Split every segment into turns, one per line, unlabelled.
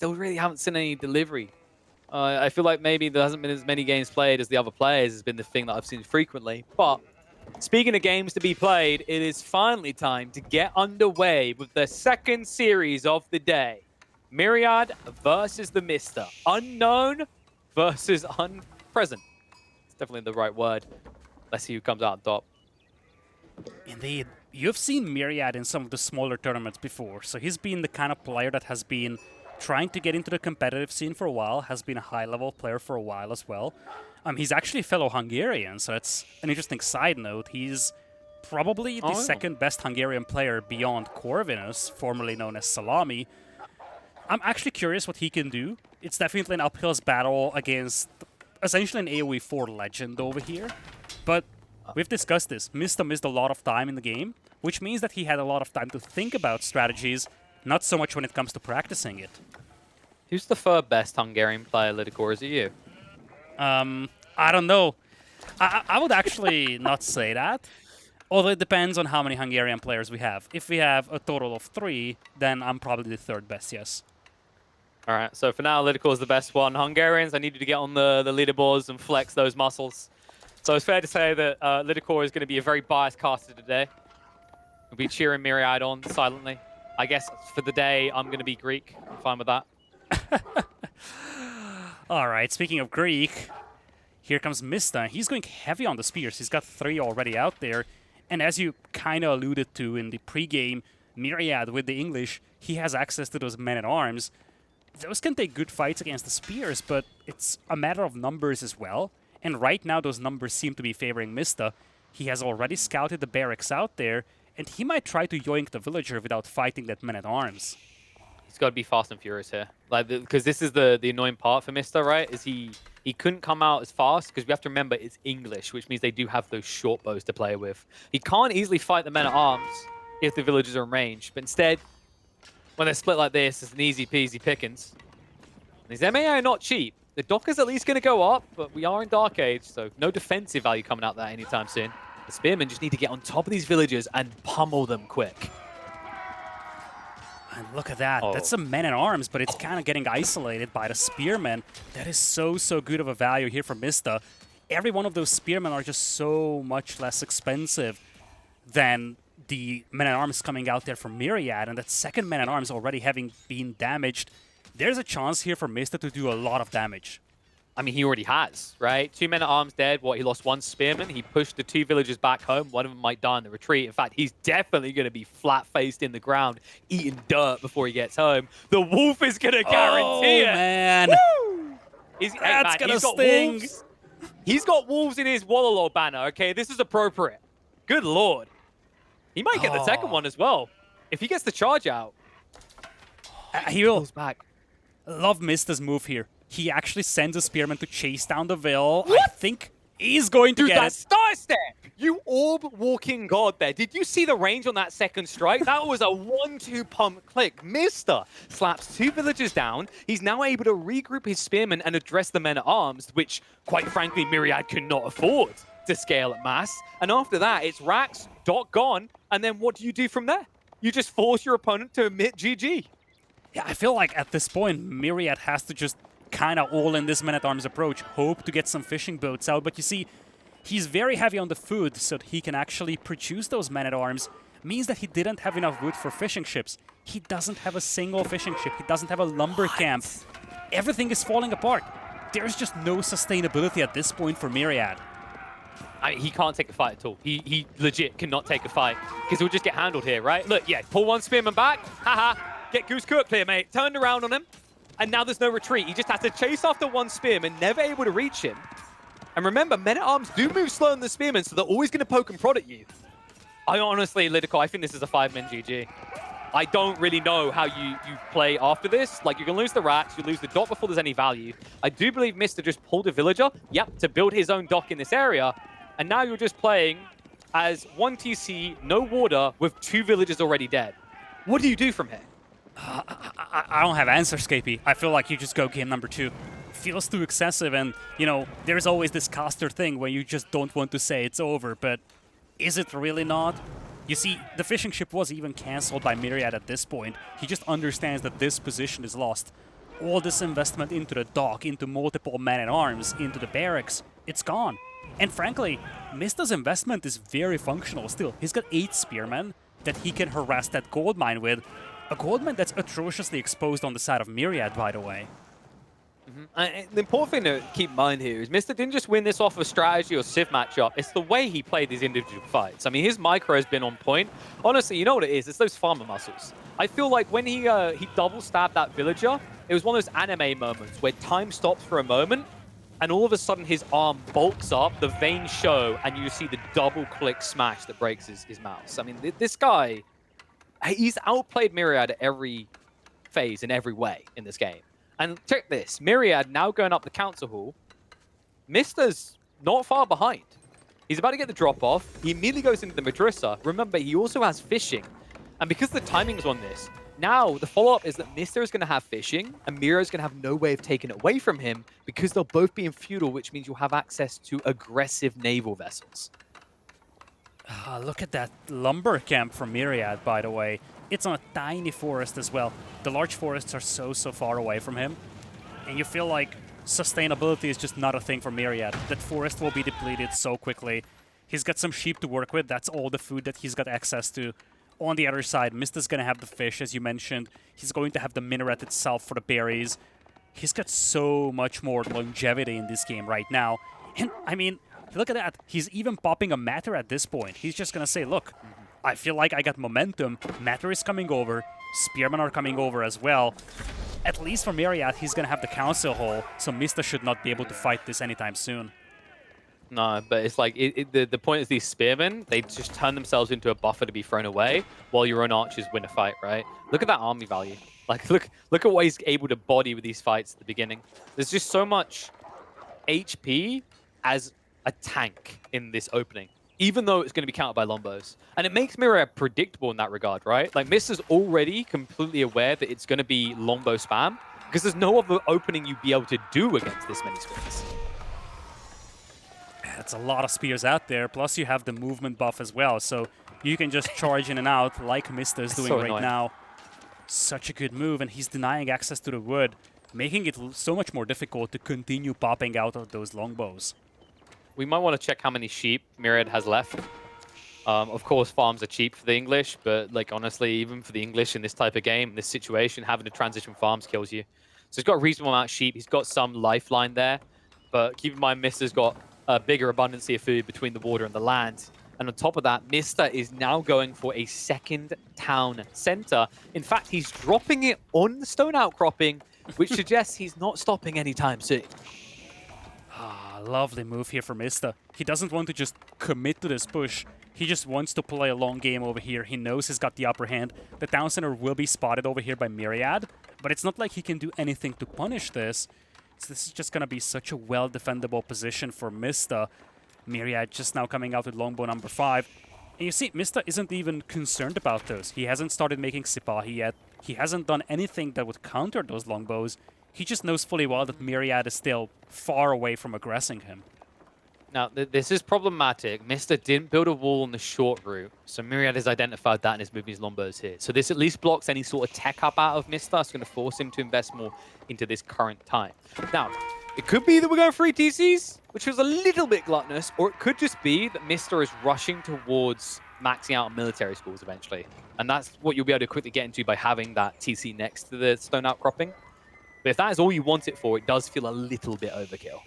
still really haven't seen any delivery. I feel like maybe there hasn't been as many games played as the other players has been the thing that I've seen frequently. But speaking of games to be played, it is finally time to get underway with the second series of the day. Myriad versus TheMista. Unknown versus unpresent. It's definitely the right word. Let's see who comes out on top.
Indeed. You've seen Myriad in some of the smaller tournaments before, so he's been the kind of player that has been trying to get into the competitive scene for a while, has been a high-level player for a while as well. He's actually a fellow Hungarian, so that's an interesting side note. He's probably the second best Hungarian player beyond Corvinus, formerly known as Salami. I'm actually curious what he can do. It's definitely an uphill battle against essentially an AoE 4 legend over here, but we've discussed this. Mista missed a lot of time in the game, which means that he had a lot of time to think about strategies, not so much when it comes to practicing it.
Who's the third best Hungarian player, Lidakor? Is it you?
I don't know. I would actually not say that. Although it depends on how many Hungarian players we have. If we have a total of 3, then I'm probably the third best, yes.
All right, so for now, Lidakor is the best one. Hungarians, I need you to get on the leaderboards and flex those muscles. So it's fair to say that Lidakor is going to be a very biased caster today. We'll be cheering Myriad on silently. I guess for the day, I'm going to be Greek. I'm fine with that.
All right, speaking of Greek, here comes Mista. He's going heavy on the spears. He's got 3 already out there. And as you kind of alluded to in the pregame, Myriad with the English, he has access to those men-at-arms. Those can take good fights against the spears, but it's a matter of numbers as well. And right now, those numbers seem to be favoring Mista. He has already scouted the barracks out there, and he might try to yoink the villager without fighting that man-at-arms.
He's got to be fast and furious here, like because this is the annoying part for Mista, right? Is he couldn't come out as fast because we have to remember it's English, which means they do have those short bows to play with. He can't easily fight the men-at-arms if the villagers are in range, but instead, when they're split like this, it's an easy peasy pickings. These MAI are not cheap. The Docker's at least going to go up, but we are in Dark Age, so no defensive value coming out there anytime soon. The Spearmen just need to get on top of these villagers and pummel them quick.
And look at that. That's a men-at-arms, but it's kind of getting isolated by the Spearmen. That is so good of a value here for Mista. Every one of those Spearmen are just so much less expensive than the men-at-arms coming out there from Myriad, and that second men-at-arms already having been damaged. There's a chance here for Mista to do a lot of damage.
I mean, he already has, right? 2 men-at-arms dead. He lost 1 spearman. He pushed the 2 villagers back home. One of them might die in the retreat. In fact, he's definitely going to be flat-faced in the ground, eating dirt before he gets home. The wolf is going to guarantee it.
Man.
Woo!
That's going to sting.
He's got wolves in his Wallalor banner, okay? This is appropriate. Good lord. He might get the second one as well. If he gets the charge out.
He will.
Goes back.
Love Mista's move here. He actually sends a spearman to chase down the Vil.
What?
I think he's going to
Dude,
get
that
it.
star step! You orb walking god there. Did you see the range on that second strike? That was a 1-2 pump click. Mista slaps 2 villagers down. He's now able to regroup his spearmen and address the men-at-arms, which, quite frankly, Myriad could not afford to scale at mass. And after that, it's Rax, Dot gone, and then what do you do from there? You just force your opponent to admit GG.
Yeah, I feel like at this point, Myriad has to just kind of all in this men-at-arms approach, hope to get some fishing boats out. But you see, he's very heavy on the food, so that he can actually produce those men-at-arms. Means that he didn't have enough wood for fishing ships. He doesn't have a single fishing ship. He doesn't have a lumber camp. Everything is falling apart. There's just no sustainability at this point for Myriad.
He can't take a fight at all. He legit cannot take a fight because he'll just get handled here, right? Look, yeah, pull 1 spearman back. Haha. Get goose cooked here, mate. Turned around on him. And now there's no retreat. He just has to chase after 1 spearman, never able to reach him. And remember, men-at-arms do move slow on the spearmen, so they're always going to poke and prod at you. I honestly, Lidakor, I think this is a 5-man GG. I don't really know how you play after this. Like, you're going to lose the racks, you lose the dock before there's any value. I do believe Mista just pulled a villager, to build his own dock in this area. And now you're just playing as 1 TC, no water, with 2 villagers already dead. What do you do from here?
I don't have answers, KP. I feel like you just go game number 2. Feels too excessive, and, you know, there's always this caster thing where you just don't want to say it's over, but is it really not? You see, the fishing ship was even cancelled by Myriad at this point. He just understands that this position is lost. all this investment into the dock, into multiple men-at-arms, into the barracks, it's gone. And frankly, Mista's investment is very functional still. He's got 8 spearmen that he can harass that gold mine with. A gold mine that's atrociously exposed on the side of Myriad, by the way.
The important thing to keep in mind here is Mr. didn't just win this off of strategy or Civ matchup. It's the way he played these individual fights. I mean, his micro has been on point. Honestly, you know what it is? It's those farmer muscles. I feel like when he double stabbed that villager, it was one of those anime moments where time stops for a moment, and all of a sudden his arm bulks up, the veins show, and you see the double click smash that breaks his mouse. I mean, this guy, he's outplayed Myriad at every phase in every way in this game. And check this, Myriad now going up the council hall. Mista's not far behind. He's about to get the drop-off. He immediately goes into the Madrasa. Remember, he also has fishing. And because the timing's on this, now the follow-up is that Mista is going to have fishing, and Myriad's going to have no way of taking it away from him because they'll both be in feudal, which means you'll have access to aggressive naval vessels.
Look at that lumber camp from Myriad, by the way. It's on a tiny forest as well. The large forests are so far away from him. And you feel like sustainability is just not a thing for Myriad. That forest will be depleted so quickly. He's got some sheep to work with. That's all the food that he's got access to. On the other side, Mista's going to have the fish, as you mentioned. He's going to have the minaret itself for the berries. He's got so much more longevity in this game right now. And, I mean, look at that. He's even popping a matter at this point. He's just going to say, look, I feel like I got momentum. Matter is coming over. Spearmen are coming over as well. At least for Myriad, he's going to have the council hall, so Mista should not be able to fight this anytime soon.
No, but it's like, the point is these spearmen, they just turn themselves into a buffer to be thrown away while your own archers win a fight, right? Look at that army value. Like, look at what he's able to body with these fights at the beginning. There's just so much HP as a tank in this opening, even though it's going to be countered by Lombos. And it makes Myriad predictable in that regard, right? Like, Mista's already completely aware that it's going to be Lombo spam, because there's no other opening you'd be able to do against this many spears.
That's a lot of spears out there, plus you have the movement buff as well, so you can just charge in and out like Mista is doing
so
right
annoying.
now. Such a good move, and he's denying access to the wood, making it so much more difficult to continue popping out of those longbows.
We might want to check how many sheep Myriad has left. Of course, farms are cheap for the English, but like honestly, even for the English in this type of game, in this situation, having to transition farms kills you. So he's got a reasonable amount of sheep. He's got some lifeline there, but keep in mind, Mista's got a bigger abundance of food between the water and the land. And on top of that, Mista is now going for a second town center. In fact, he's dropping it on the stone outcropping, which suggests he's not stopping anytime soon.
Lovely move here for Mista. He doesn't want to just commit to this push. He just wants to play a long game over here. He knows he's got the upper hand. The town center will be spotted over here by Myriad, but it's not like he can do anything to punish this. So this is just going to be such a well-defendable position for Mista. Myriad just now coming out with longbow number 5. And you see, Mista isn't even concerned about those. He hasn't started making Sipahi yet. He hasn't done anything that would counter those longbows. He just knows fully well that Myriad is still far away from aggressing him.
Now, this is problematic. Mista didn't build a wall on the short route, so Myriad has identified that and is moving his longbows here. So this at least blocks any sort of tech up out of Mista. It's going to force him to invest more into this current time. Now, it could be that we're going for TCs, which was a little bit gluttonous, or it could just be that Mista is rushing towards maxing out on military schools eventually. And that's what you'll be able to quickly get into by having that TC next to the stone outcropping. But if that is all you want it for, it does feel a little bit overkill.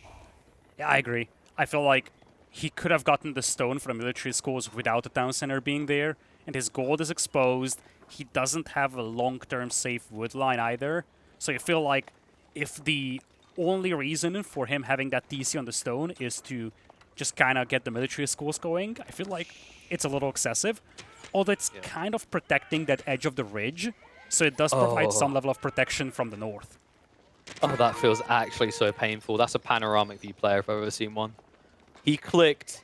Yeah, I agree. I feel like he could have gotten the stone for the military schools without the town center being there, and his gold is exposed. He doesn't have a long-term safe wood line either. So you feel like if the only reason for him having that TC on the stone is to just kind of get the military schools going, I feel like it's a little excessive. Although it's kind of protecting that edge of the ridge, so it does provide some level of protection from the north.
Oh, that feels actually so painful. That's a panoramic view player if I've ever seen one. He clicked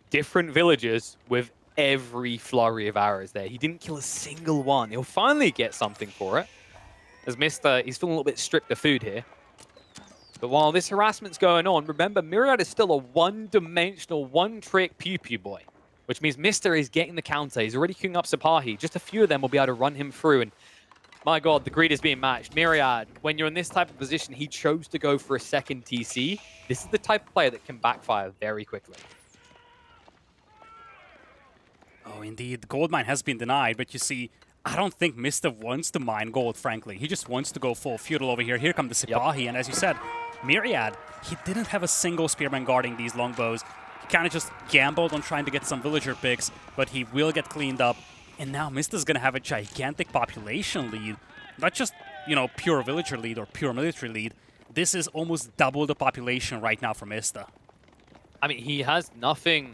different villagers with every flurry of arrows there. He didn't kill a single one. He'll finally get something for it. As Mista, he's feeling a little bit stripped of food here. But while this harassment's going on, remember, Myriad is still a one-dimensional, one-trick pew-pew boy. Which means Mista is getting the counter. He's already queuing up Sipahi. Just a few of them will be able to run him through. And My God, the greed is being matched. Myriad, when you're in this type of position, he chose to go for a second TC. This is the type of player that can backfire very quickly.
Oh, indeed. Gold mine has been denied, but you see, I don't think Mista wants to mine gold, frankly. He just wants to go full feudal over here. Here come the Sipahi, and as you said, Myriad, he didn't have a single spearman guarding these longbows. He kind of just gambled on trying to get some villager picks, but he will get cleaned up. And now Mista's going to have a gigantic population lead. Not just, you know, pure villager lead or pure military lead. This is almost double the population right now for Mista.
I mean, he has nothing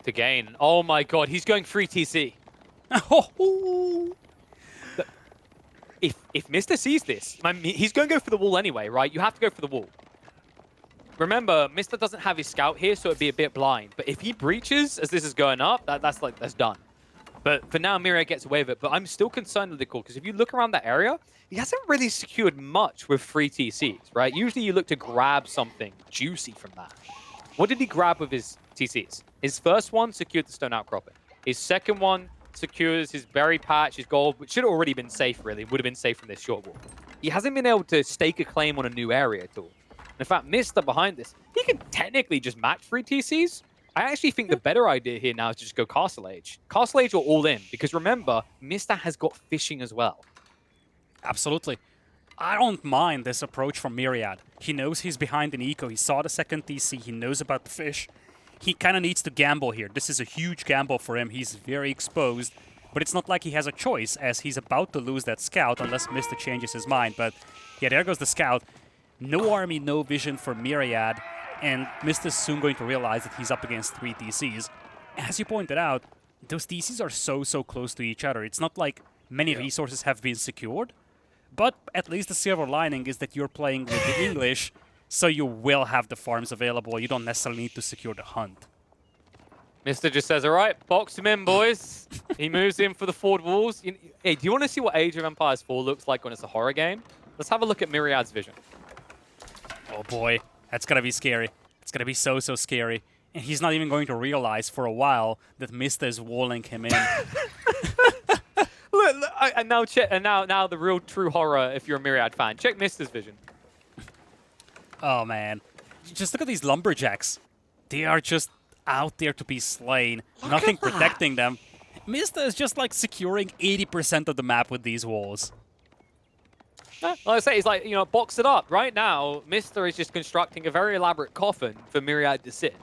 to gain. Oh my God, he's going free TC. If Mista sees this, I mean, he's going to go for the wall anyway, right? You have to go for the wall. Remember, Mista doesn't have his scout here, so it'd be a bit blind. But if he breaches as this is going up, that's done. But for now, Myriad gets away with it. But I'm still concerned with Lidakor, because if you look around that area, he hasn't really secured much with free TCs, right? Usually you look to grab something juicy from that. What did he grab with his TCs? His first one secured the stone outcropping. His second one secures his berry patch, his gold, which should have already been safe, really. Would have been safe from this short wall. He hasn't been able to stake a claim on a new area at all. And in fact, Mista behind this, he can technically just match free TCs. I actually think the better idea here now is to just go Castle Age. Castle Age or all in, because remember, Mista has got fishing as well.
Absolutely. I don't mind this approach from Myriad. He knows he's behind in eco. He saw the second TC. He knows about the fish. He kind of needs to gamble here. This is a huge gamble for him. He's very exposed. But it's not like he has a choice, as he's about to lose that scout unless Mista changes his mind. But yeah, there goes the scout. No army, no vision for Myriad. And Mista's soon going to realize that he's up against 3 TCs. As you pointed out, those TCs are so close to each other. It's not like many resources have been secured. But at least the silver lining is that you're playing with the English, so you will have the farms available. You don't necessarily need to secure the hunt.
Mista just says, all right, box him in, boys. He moves in for the forward walls. Hey, do you want to see what Age of Empires 4 looks like when it's a horror game? Let's have a look at Myriad's vision.
Oh boy, that's gonna be scary. It's gonna be so scary. And he's not even going to realize for a while that Mista is walling him in.
Look, and now check, and now the real true horror if you're a Myriad fan. Check Mista's vision.
Oh man, just look at these lumberjacks. They are just out there to be slain. Nothing protecting them. Mista is just like securing 80% of the map with these walls.
Like I say, he's like, you know, box it up. Right now, Mista is just constructing a very elaborate coffin for Myriad to sit in.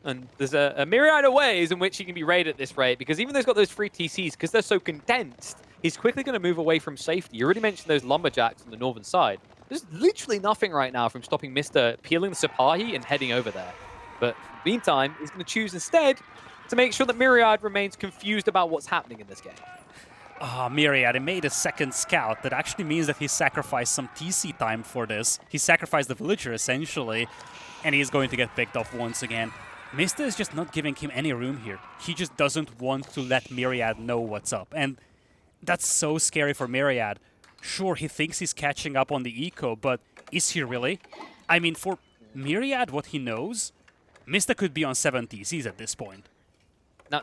And there's a myriad of ways in which he can be raided at this rate, because even though he's got those free TCs, because they're so condensed, he's quickly going to move away from safety. You already mentioned those lumberjacks on the northern side. There's literally nothing right now from stopping Mista peeling the Sipahi and heading over there. But meantime, he's going to choose instead to make sure that Myriad remains confused about what's happening in this game.
Myriad, he made a second scout. That actually means that he sacrificed some TC time for this. He sacrificed the villager, essentially, and he's going to get picked off once again. Mista is just not giving him any room here. He just doesn't want to let Myriad know what's up. And that's so scary for Myriad. Sure, he thinks he's catching up on the eco, but is he really? I mean, for Myriad, what he knows, Mista could be on 7 TCs at this point.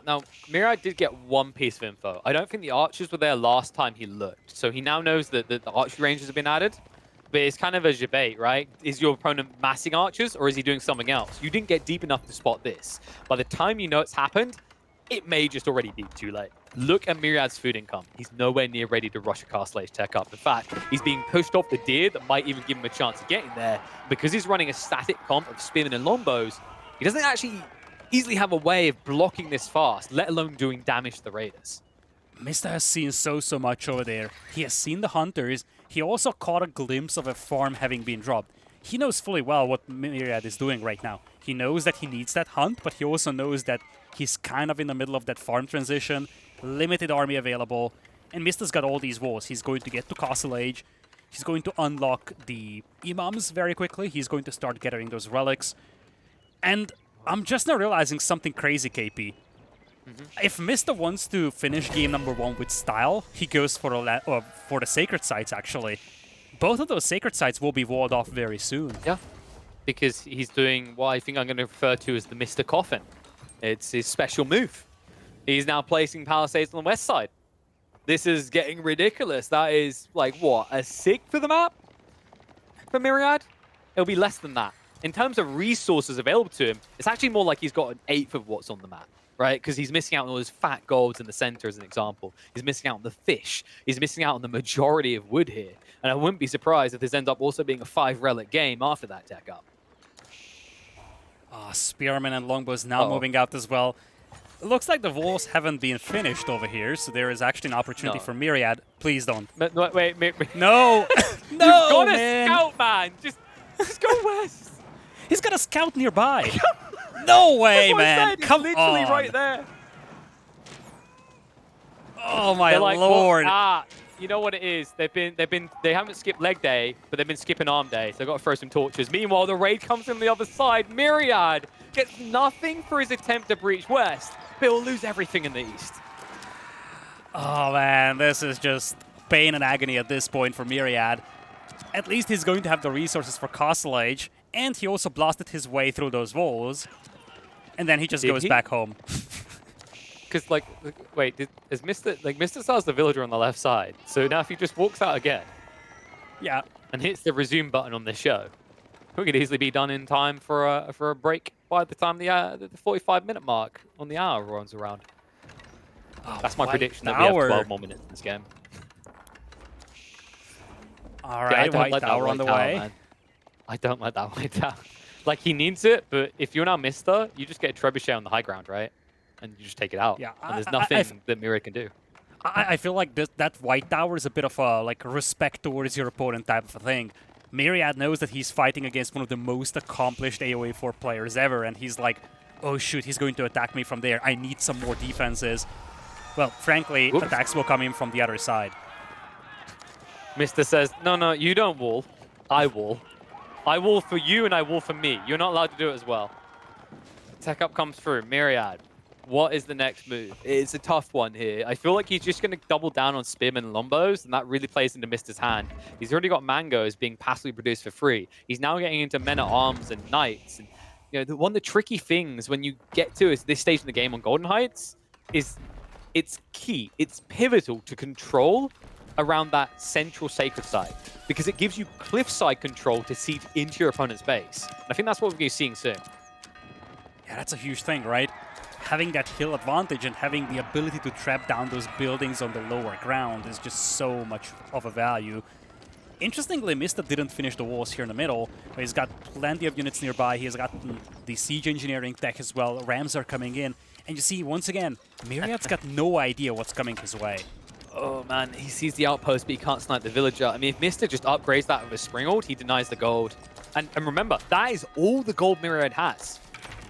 Now, Myriad did get one piece of info. I don't think the archers were there last time he looked. So he now knows that the archery ranges have been added. But it's kind of a debate, right? Is your opponent massing archers, or is he doing something else? You didn't get deep enough to spot this. By the time you know it's happened, it may just already be too late. Look at Myriad's food income. He's nowhere near ready to rush a Castle Age tech up. In fact, he's being pushed off the deer that might even give him a chance of getting there. Because he's running a static comp of spearmen and longbows, he doesn't actually easily have a way of blocking this fast, let alone doing damage to the raiders.
Mista has seen so much over there. He has seen the hunters. He also caught a glimpse of a farm having been dropped. He knows fully well what Myriad is doing right now. He knows that he needs that hunt, but he also knows that he's kind of in the middle of that farm transition, limited army available, and Mista's got all these walls. He's going to get to Castle Age. He's going to unlock the imams very quickly. He's going to start gathering those relics. And I'm just now realizing something crazy, KP. If Mista wants to finish game number 1 with style, he goes for the sacred sites, actually. Both of those sacred sites will be walled off very soon.
Yeah, because he's doing what I think I'm going to refer to as the Mista Coffin. It's his special move. He's now placing palisades on the west side. This is getting ridiculous. That is, like, what, a sixth of the map for Myriad? It'll be less than that. In terms of resources available to him, it's actually more like he's got an eighth of what's on the map, right? Because he's missing out on all those fat golds in the center, as an example. He's missing out on the fish. He's missing out on the majority of wood here. And I wouldn't be surprised if this ends up also being a 5-relic game after that tech up.
Spearmen and longbows now moving out as well. It looks like the walls haven't been finished over here, so there is actually an opportunity for Myriad. Please don't.
Wait.
No! No,
You've got
man!
a scout, man! Just go west!
He's got a scout nearby! No way, man! Come
literally
on!
right there.
Oh my
Like,
lord!
Well, you know what it is? They haven't skipped leg day, but they've been skipping arm day. So they've got to throw some torches. Meanwhile, the raid comes from the other side. Myriad gets nothing for his attempt to breach west, but he'll lose everything in the east.
Oh man, this is just pain and agony at this point for Myriad. At least he's going to have the resources for Castle Age, and he also blasted his way through those walls. And then he just goes back home.
Because, like, wait, is Mr. Star's the villager on the left side. So now if he just walks out again,
Yeah.
and hits the resume button on this show, we could easily be done in time for a break by the time the 45-minute mark on the hour runs around. That's my prediction that we have 12 more minutes in this game.
All right, White Tower on the way.
Man. I don't like that White Tower. Like, he needs it, but if you're now Mr., you just get a trebuchet on the high ground, right? And you just take it out.
Yeah,
and there's nothing that Myriad can do.
I feel like that White Tower is a bit of a like respect towards your opponent type of a thing. Myriad knows that he's fighting against one of the most accomplished AoE 4 players ever, and he's like, oh shoot, he's going to attack me from there. I need some more defenses. Well, frankly, attacks will come in from the other side.
Mr. says, no, you don't wall. I wall. I wall for you and I wall for me. You're not allowed to do it as well. Tech up comes through. Myriad. What is the next move? It's a tough one here. I feel like he's just going to double down on Spearmen and Lombos, and that really plays into Mister's hand. He's already got Mangoes being passively produced for free. He's now getting into Men-at-Arms and Knights. And, you know, one of the tricky things when you get to this stage in the game on Golden Heights is it's key. It's pivotal to control around that central sacred site, because it gives you cliffside control to seed into your opponent's base. And I think that's what we're going to be seeing soon.
Yeah, that's a huge thing, right? Having that hill advantage and having the ability to trap down those buildings on the lower ground is just so much of a value. Interestingly, Mista didn't finish the walls here in the middle, but he's got plenty of units nearby. He's got the siege engineering tech as well. Rams are coming in. And you see, once again, Myriad's got no idea what's coming his way.
Oh man, he sees the outpost, but he can't snipe the villager. I mean, if Mista just upgrades that with a Springald, he denies the gold. And remember, that is all the gold Myriad has.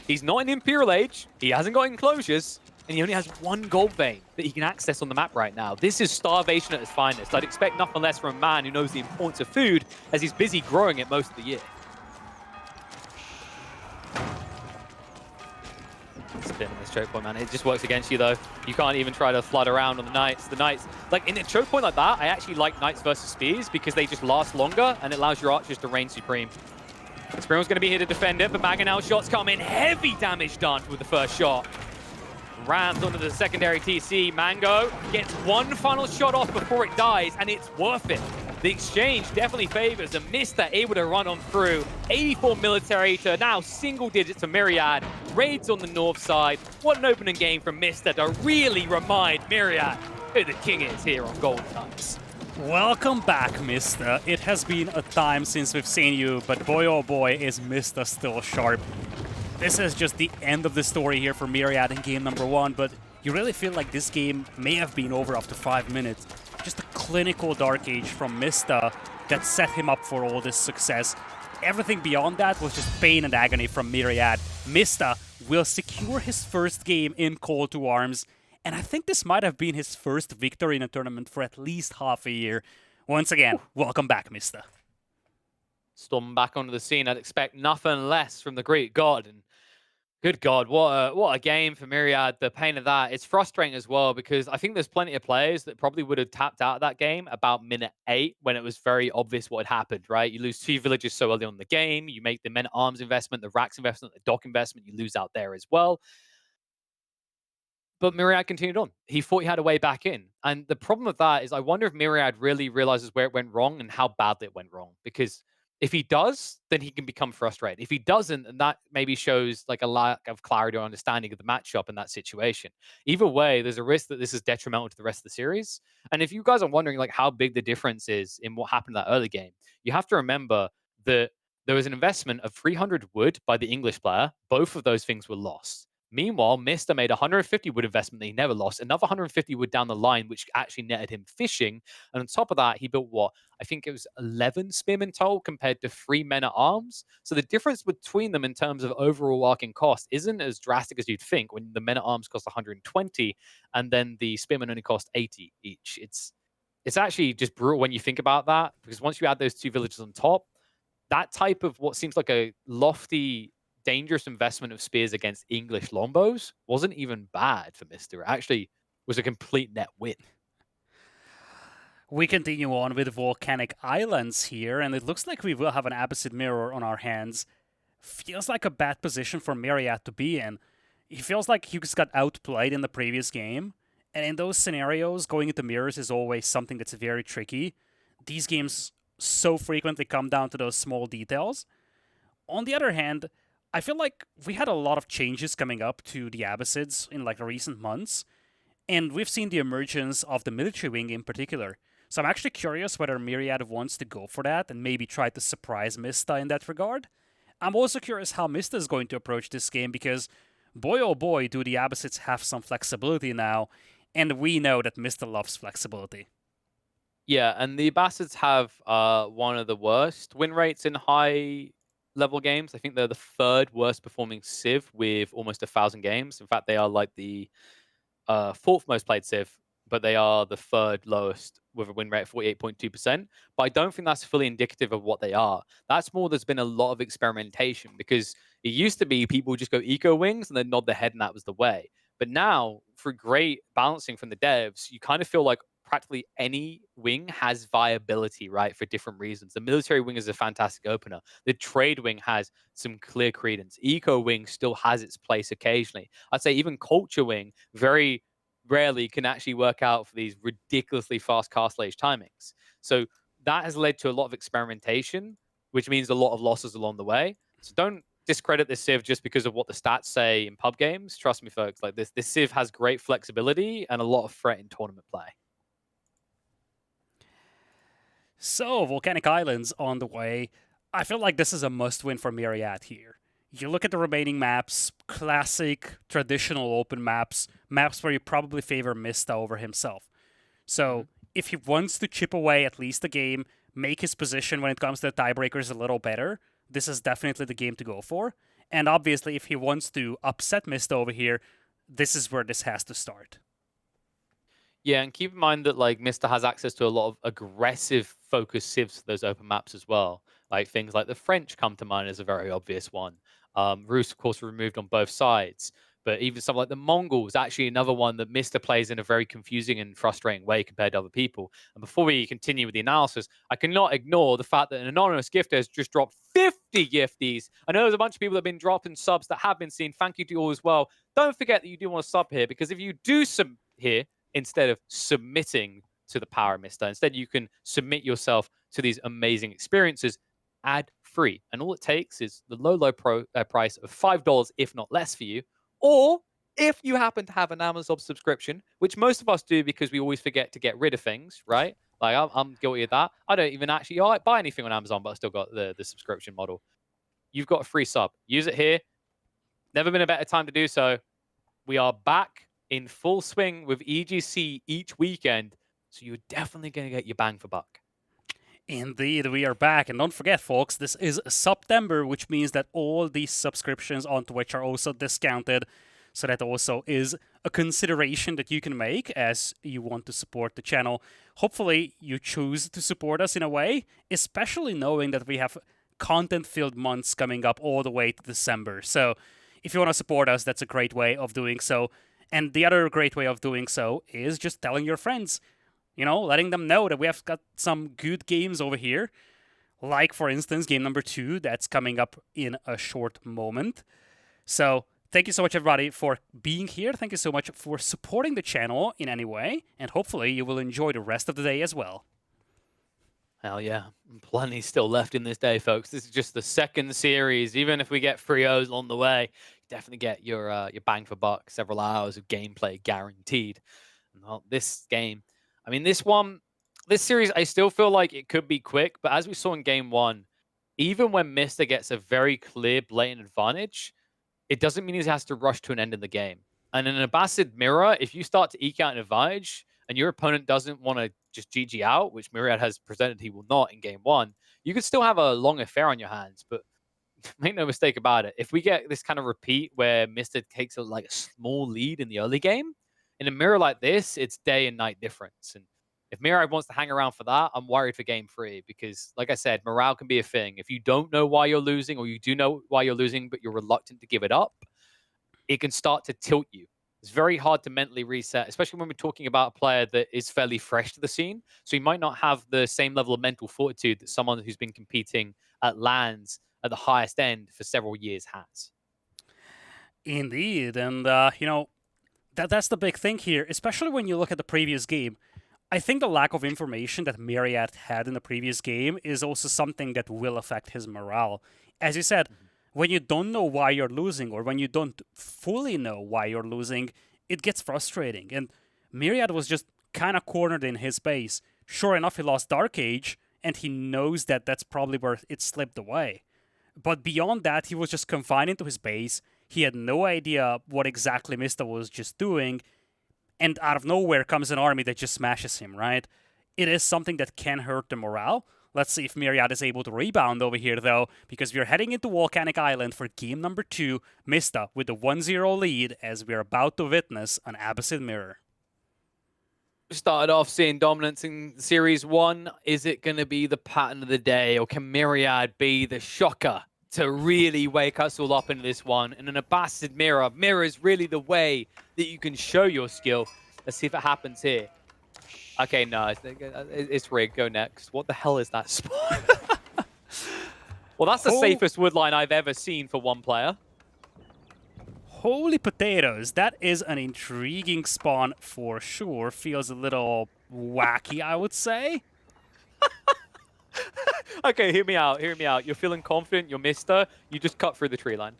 He's not in Imperial Age, he hasn't got enclosures, and he only has one gold vein that he can access on the map right now. This is starvation at its finest. I'd expect nothing less from a man who knows the importance of food as he's busy growing it most of the year. Spin on this choke point, man. It just works against you, though. You can't even try to flood around on the Knights. The Knights, like in a choke point like that, I actually like Knights versus Spears because they just last longer and it allows your archers to reign supreme. Springald's going to be here to defend it, but Mangonel shots come in. Heavy damage done with the first shot. Rams onto the secondary TC. Mango gets one final shot off before it dies, and it's worth it. The exchange definitely favors a Mista able to run on through. 84 military to now single digits for Myriad. Raids on the north side. What an opening game from Mista to really remind Myriad who the king is here on Golden Heights.
Welcome back, Mista. It has been a time since we've seen you, but boy oh boy is Mista still sharp. This is just the end of the story here for Myriad in game number 1, but you really feel like this game may have been over after 5 minutes. Just a clinical Dark Age from Mista that set him up for all this success. Everything beyond that was just pain and agony from Myriad. Mista will secure his first game in Call to Arms, and I think this might have been his first victory in a tournament for at least half a year. Once again, welcome back, Mista.
Storm back onto the scene. I'd expect nothing less from the Greek god. And good God, what a game for Myriad. The pain of that. It's frustrating as well because I think there's plenty of players that probably would have tapped out of that game about minute 8 when it was very obvious what had happened, right? You lose 2 villages so early on in the game. You make the Men-at-Arms investment, the Racks investment, the dock investment. You lose out there as well. But Myriad continued on. He thought he had a way back in. And the problem with that is I wonder if Myriad really realizes where it went wrong and how badly it went wrong. Because if he does, then he can become frustrated. If he doesn't, then that maybe shows like a lack of clarity or understanding of the matchup in that situation. Either way, there's a risk that this is detrimental to the rest of the series. And if you guys are wondering like how big the difference is in what happened in that early game, you have to remember that there was an investment of 300 wood by the English player. Both of those things were lost. Meanwhile, Mr. made 150 wood investment that he never lost, another 150 wood down the line, which actually netted him fishing. And on top of that, he built what? I think it was 11 spearmen total compared to 3 men at arms. So the difference between them in terms of overall arcing cost isn't as drastic as you'd think when the men at arms cost 120 and then the spearmen only cost 80 each. It's actually just brutal when you think about that, because once you add those two villages on top, that type of what seems like a lofty, dangerous investment of spears against English longbows wasn't even bad for Mister. It actually was a complete net win.
We continue on with Volcanic Islands here, and it looks like we will have an Abbasid Mirror on our hands. Feels like a bad position for Myriad to be in. He feels like he just got outplayed in the previous game, and in those scenarios, going into mirrors is always something that's very tricky. These games so frequently come down to those small details. On the other hand, I feel like we had a lot of changes coming up to the Abbasids in like recent months, and we've seen the emergence of the military wing in particular. So I'm actually curious whether Myriad wants to go for that and maybe try to surprise Mista in that regard. I'm also curious how Mista is going to approach this game because, boy oh boy, do the Abbasids have some flexibility now, and we know that Mista loves flexibility.
Yeah, and the Abbasids have one of the worst win rates in high level games. I think they're the third worst performing Civ with almost 1,000 games. In fact, they are like the fourth most played Civ, but they are the third lowest with a win rate of 48.2%. But I don't think that's fully indicative of what they are. That's more there's been a lot of experimentation because it used to be people would just go eco wings and then nod their head and that was the way. But now, through great balancing from the devs, you kind of feel like practically any wing has viability, right, for different reasons. The military wing is a fantastic opener. The trade wing has some clear credence. Eco wing still has its place occasionally. I'd say even culture wing very rarely can actually work out for these ridiculously fast castle age timings. So that has led to a lot of experimentation, which means a lot of losses along the way. So don't discredit this Civ just because of what the stats say in pub games. Trust me, folks, like this Civ has great flexibility and a lot of threat in tournament play.
So, Volcanic Islands on the way. I feel like this is a must-win for Myriad here. You look at the remaining maps, classic, traditional open maps, maps where you probably favor Mista over himself. So, if he wants to chip away at least a game, make his position when it comes to the tiebreakers a little better, this is definitely the game to go for. And obviously, if he wants to upset Mista over here, this is where this has to start.
Yeah, and keep in mind that like Mister has access to a lot of aggressive focused civs for those open maps as well. Like things like the French come to mind as a very obvious one. Rus, of course, removed on both sides. But even something like the Mongols, actually another one that Mister plays in a very confusing and frustrating way compared to other people. And before we continue with the analysis, I cannot ignore the fact that an anonymous gifter has just dropped 50 gifties. I know there's a bunch of people that have been dropping subs that have been seen. Thank you to you all as well. Don't forget that you do want to sub here, because if you do sub here, instead of submitting to the power of Mister, instead you can submit yourself to these amazing experiences ad free. And all it takes is the low price of $5, if not less for you. Or if you happen to have an Amazon subscription, which most of us do because we always forget to get rid of things, right? Like I'm guilty of that. I don't even actually buy anything on Amazon, but I still got the subscription model. You've got a free sub. Use it here. Never been a better time to do so. We are back in full swing with EGC each weekend, so you're definitely going to get your bang for buck.
Indeed, we are back. And don't forget, folks, this is September, which means that all these subscriptions on Twitch are also discounted. So that also is a consideration that you can make as you want to support the channel. Hopefully, you choose to support us in a way, especially knowing that we have content-filled months coming up all the way to December. So if you want to support us, that's a great way of doing so. And the other great way of doing so is just telling your friends. You know, letting them know that we have got some good games over here. Like, for instance, game number 2 that's coming up in a short moment. So thank you so much, everybody, for being here. Thank you so much for supporting the channel in any way. And hopefully you will enjoy the rest of the day as well.
Hell yeah. Plenty still left in this day, folks. This is just the second series. Even if we get 3-0s along the way, you definitely get your bang for buck. Several hours of gameplay guaranteed. Well, this game, I mean, this series, I still feel like it could be quick. But as we saw in game 1, even when Mr. gets a very clear, blatant advantage, it doesn't mean he has to rush to an end in the game. And in an Abbasid mirror, if you start to eke out an advantage and your opponent doesn't want to just GG out, which Myriad has presented he will not in game 1, you could still have a long affair on your hands. But make no mistake about it, if we get this kind of repeat where Mr. takes a small lead in the early game, in a mirror like this, it's day and night difference. And if Myriad wants to hang around for that, I'm worried for game 3 because, like I said, morale can be a thing. If you don't know why you're losing or you do know why you're losing, but you're reluctant to give it up, it can start to tilt you. It's very hard to mentally reset, especially when we're talking about a player that is fairly fresh to the scene. So he might not have the same level of mental fortitude that someone who's been competing at LANs at the highest end for several years has.
Indeed. And, you know, that's the big thing here, especially when you look at the previous game. I think the lack of information that Myriad had in the previous game is also something that will affect his morale. As you said, when you don't know why you're losing or when you don't fully know why you're losing, it gets frustrating. And Myriad was just kind of cornered in his base. Sure enough, he lost Dark Age, and he knows that that's probably where it slipped away. But beyond that, he was just confined into his base. He had no idea what exactly Mista was just doing. And out of nowhere comes an army that just smashes him, right? It is something that can hurt the morale. Let's see if Myriad is able to rebound over here, though, because we're heading into Volcanic Island for game number 2, Mista with the 1-0 lead as we're about to witness an Abbasid mirror.
Started off seeing dominance in Series 1. Is it going to be the pattern of the day, or can Myriad be the shocker to really wake us all up into this one? And an Abbasid mirror. Mirror is really the way that you can show your skill. Let's see if it happens here. Okay, no, it's rigged. Go next. What the hell is that spot? Well, that's the safest wood line I've ever seen for one player.
Holy potatoes, that is an intriguing spawn for sure. Feels a little wacky, I would say.
Okay, hear me out, hear me out. You're feeling confident, you're Mr. You just cut through the tree line.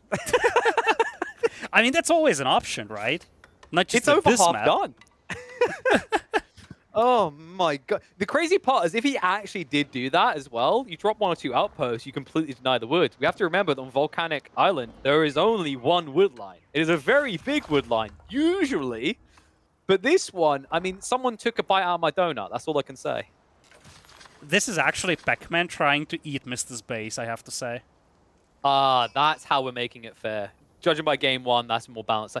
I mean, that's always an option, right? Not just
it's over
this
half
map.
done. Oh my god. The crazy part is if he actually did do that as well, you drop 1 or 2 outposts, you completely deny the woods. We have to remember that on Volcanic Island, there is only one wood line. It is a very big wood line, usually. But this one, I mean, someone took a bite out of my donut. That's all I can say.
This is actually Pac-Man trying to eat Mista's base, I have to say.
That's how we're making it fair. Judging by game 1, that's more balanced.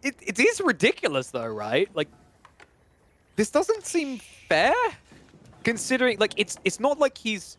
It is ridiculous, though, right? Like, this doesn't seem fair, considering, like, it's not like he's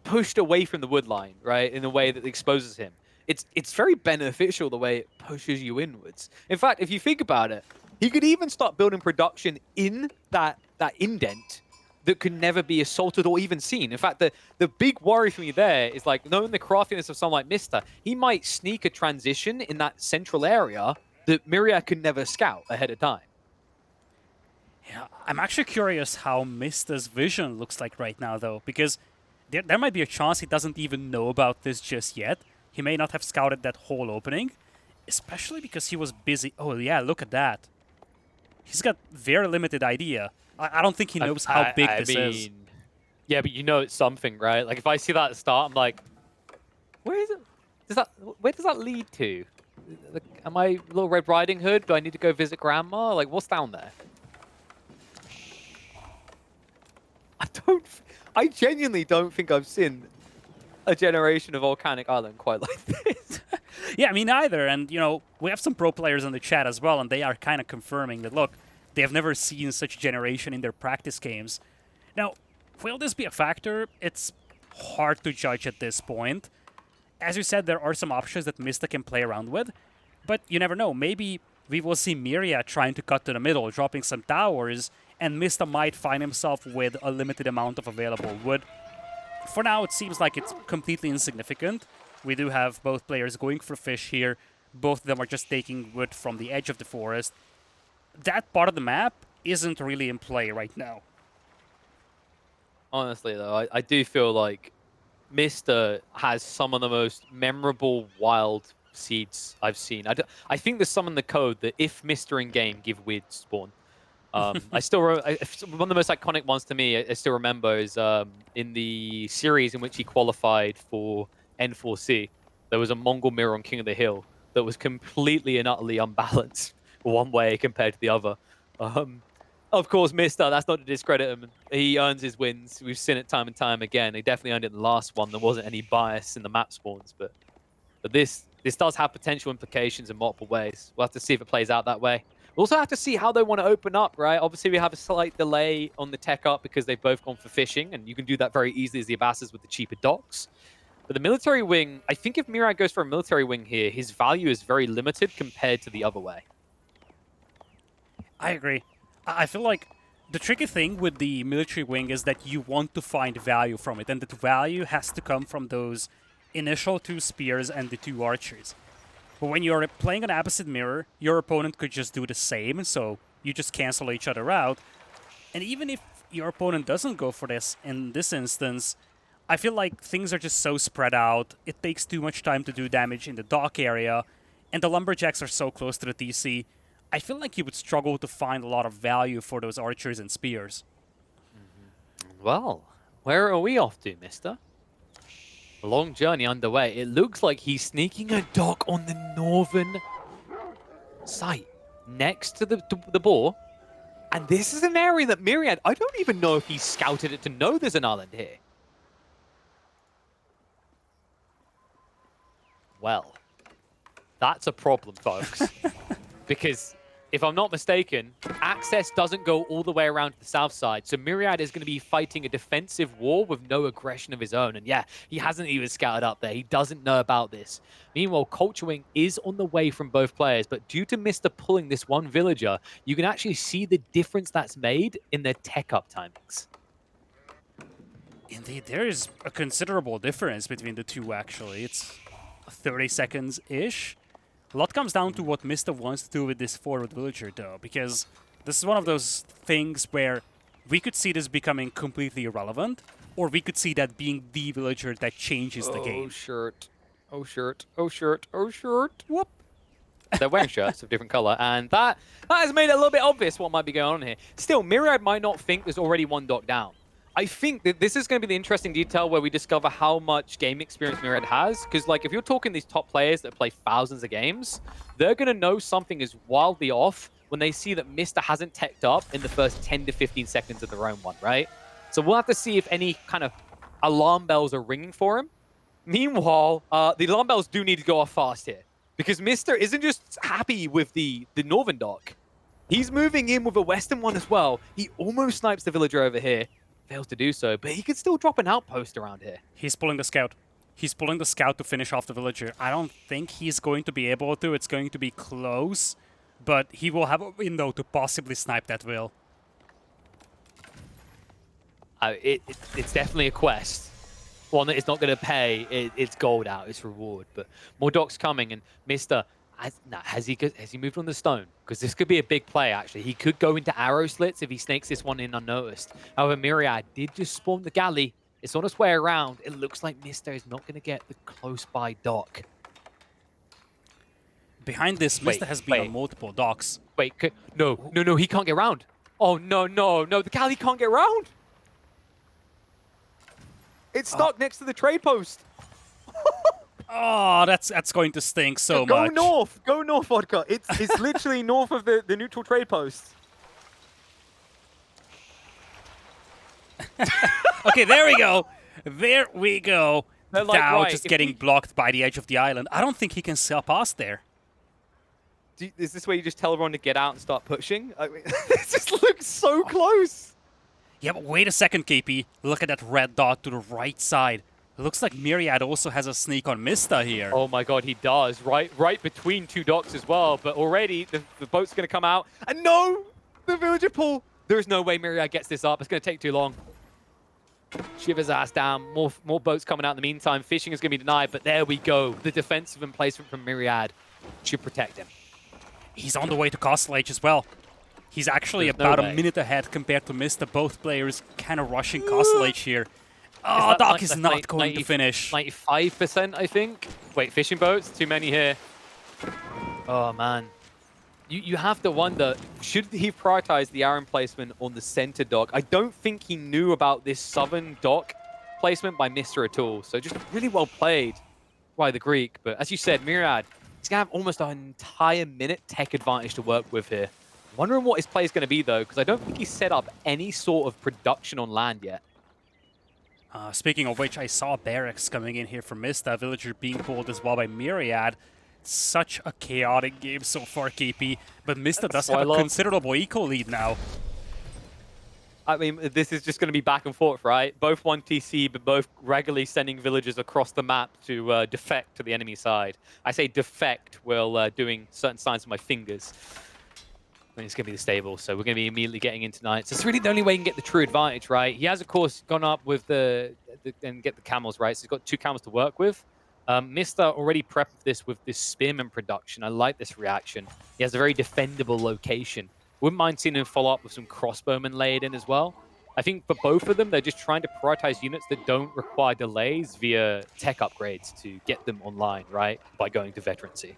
pushed away from the wood line, right, in a way that exposes him. It's very beneficial the way it pushes you inwards. In fact, if you think about it, he could even start building production in that indent that could never be assaulted or even seen. In fact, the big worry for me there is, like, knowing the craftiness of someone like Mista, he might sneak a transition in that central area that Myriad could never scout ahead of time.
Yeah, I'm actually curious how Mista's vision looks like right now, though, because there might be a chance he doesn't even know about this just yet. He may not have scouted that whole opening, especially because he was busy. Oh, yeah, look at that. He's got very limited idea. I don't think he knows how big this is.
Yeah, but you know it's something, right? Like, if I see that at the start, I'm like, where is it? Where does that lead to? Am I Little Red Riding Hood? Do I need to go visit Grandma? Like, what's down there? I genuinely don't think I've seen a generation of Volcanic Island quite like this.
Yeah, me neither. And, you know, we have some pro players in the chat as well, and they are kind of confirming that, look, they have never seen such a generation in their practice games. Now, will this be a factor? It's hard to judge at this point. As you said, there are some options that Mista can play around with, but you never know. Maybe we will see Myriad trying to cut to the middle, dropping some towers, and Mista might find himself with a limited amount of available wood. For now, it seems like it's completely insignificant. We do have both players going for fish here, Both of them are just taking wood from the edge of the forest. That part of the map isn't really in play right now.
Honestly, though, I do feel like Mr. has some of the most memorable wild seeds I've seen. I think there's some in the code that if Mr. in game give weird spawn. I still one of the most iconic ones to me I still remember is in the series in which he qualified for N4C. There was a Mongol mirror on King of the Hill that was completely and utterly unbalanced one way compared to the other. Of course, Mr. That's not to discredit him. He earns his wins. We've seen it time and time again. He definitely earned it in the last one. There wasn't any bias in the map spawns, but this does have potential implications in multiple ways. We'll have to see if it plays out that way. We'll also have to see how they want to open up, right? Obviously, we have a slight delay on the tech up because they've both gone for fishing, and you can do that very easily as the Abbasses with the cheaper docks. But the military wing, I think if Myriad goes for a military wing here, his value is very limited compared to the other way.
I agree. I feel like the tricky thing with the military wing is that you want to find value from it, and that value has to come from those initial 2 spears and the 2 archers. But when you're playing an opposite mirror, your opponent could just do the same, so you just cancel each other out. And even if your opponent doesn't go for this in this instance, I feel like things are just so spread out, it takes too much time to do damage in the dock area, and the lumberjacks are so close to the TC, I feel like you would struggle to find a lot of value for those archers and spears.
Well, where are we off to, mister? A long journey underway. It looks like he's sneaking a dock on the northern site, next to the boar. And this is an area that Myriad, I don't even know if he scouted it to know there's an island here. Well, that's a problem, folks. Because if I'm not mistaken, access doesn't go all the way around to the south side. So Myriad is going to be fighting a defensive war with no aggression of his own. And yeah, he hasn't even scouted up there. He doesn't know about this. Meanwhile, Culture Wing is on the way from both players. But due to Mr. pulling this one villager, you can actually see the difference that's made in their tech up timings.
Indeed, there is a considerable difference between the two, actually. It's 30 seconds-ish. A lot comes down to what Mista wants to do with this forward villager, though, because this is one of those things where we could see this becoming completely irrelevant, or we could see that being the villager that changes the game.
Oh, shirt. Oh, shirt. Oh, shirt. Oh, shirt.
Whoop.
They're wearing shirts of different color, and that has made it a little bit obvious what might be going on here. Still, Myriad might not think there's already one dock down. I think that this is going to be the interesting detail where we discover how much game experience Myriad has. Because, like, if you're talking these top players that play thousands of games, they're going to know something is wildly off when they see that Mista hasn't teched up in the first 10 to 15 seconds of their own one, right? So we'll have to see if any kind of alarm bells are ringing for him. Meanwhile, the alarm bells do need to go off fast here. Because Mista isn't just happy with the northern dock. He's moving in with a western one as well. He almost snipes the villager over here. Fails to do so, but he could still drop an outpost around here.
He's pulling the scout. He's pulling the scout to finish off the villager. I don't think he's going to be able to. It's going to be close, but he will have a window to possibly snipe that will.
It's definitely a quest. One that is not going to pay its gold out, its reward. But more docks coming, and Mr. Has he moved on the stone? Because this could be a big play, actually. He could go into arrow slits if he snakes this one in unnoticed. However, Myriad did just spawn the galley. It's on its way around. It looks like Mr. is not going to get the close-by dock.
Behind this, Mr. has been on multiple docks.
Wait, no, he can't get around. Oh, no, the galley can't get around. It's stuck next to the trade post.
Oh, that's going to stink so
much.
Go
north, Vodka. It's literally north of the neutral trade post.
Okay, there we go. There we go.
Like,
now
right,
just getting blocked by the edge of the island. I don't think he can sail past there.
Is this where you just tell everyone to get out and start pushing? I mean, this just looks so close.
Yeah, but wait a second, KP. Look at that red dot to the right side. It looks like Myriad also has a sneak on Mista here.
Oh my god, he does. Right between two docks as well. But already the boat's going to come out. And no! The villager pull. There's no way Myriad gets this up. It's going to take too long. Shivers ass down. More boats coming out in the meantime. Fishing is going to be denied. But there we go. The defensive emplacement from Myriad. should protect him.
He's on the way to Castle Age as well. He's actually
There's
about
no
a
way.
minute ahead compared to Mysta. Both players kind of rushing Castle Age here. Oh, Doc is not going to finish.
95%, I think. Wait, fishing boats? Too many here. Oh, man. You have to wonder, should he prioritize the Aaron placement on the center dock? I don't think he knew about this southern dock placement by Mysta at all. So just really well played by the Greek. But as you said, Myriad, he's going to have almost an entire minute tech advantage to work with here. Wondering what his play is going to be, though, because I don't think he's set up any sort of production on land yet.
Speaking of which, I saw barracks coming in here from Mysta, villager being pulled as well by Myriad. Such a chaotic game so far, KP, but Mysta does have a considerable eco lead now.
I mean, this is just going to be back and forth, right? Both 1 TC, but both regularly sending villagers across the map to defect to the enemy side. I say defect while doing certain signs with my fingers. I mean, it's going to be the stable, so we're going to be immediately getting in tonight. So it's really the only way you can get the true advantage, right? He has, of course, gone up with and get the camels, right? So he's got 2 camels to work with. Mysta already prepped this with this spearman production. I like this reaction. He has a very defendable location. Wouldn't mind seeing him follow up with some crossbowmen laid in as well. I think for both of them, they're just trying to prioritize units that don't require delays via tech upgrades to get them online, right? By going to veterancy.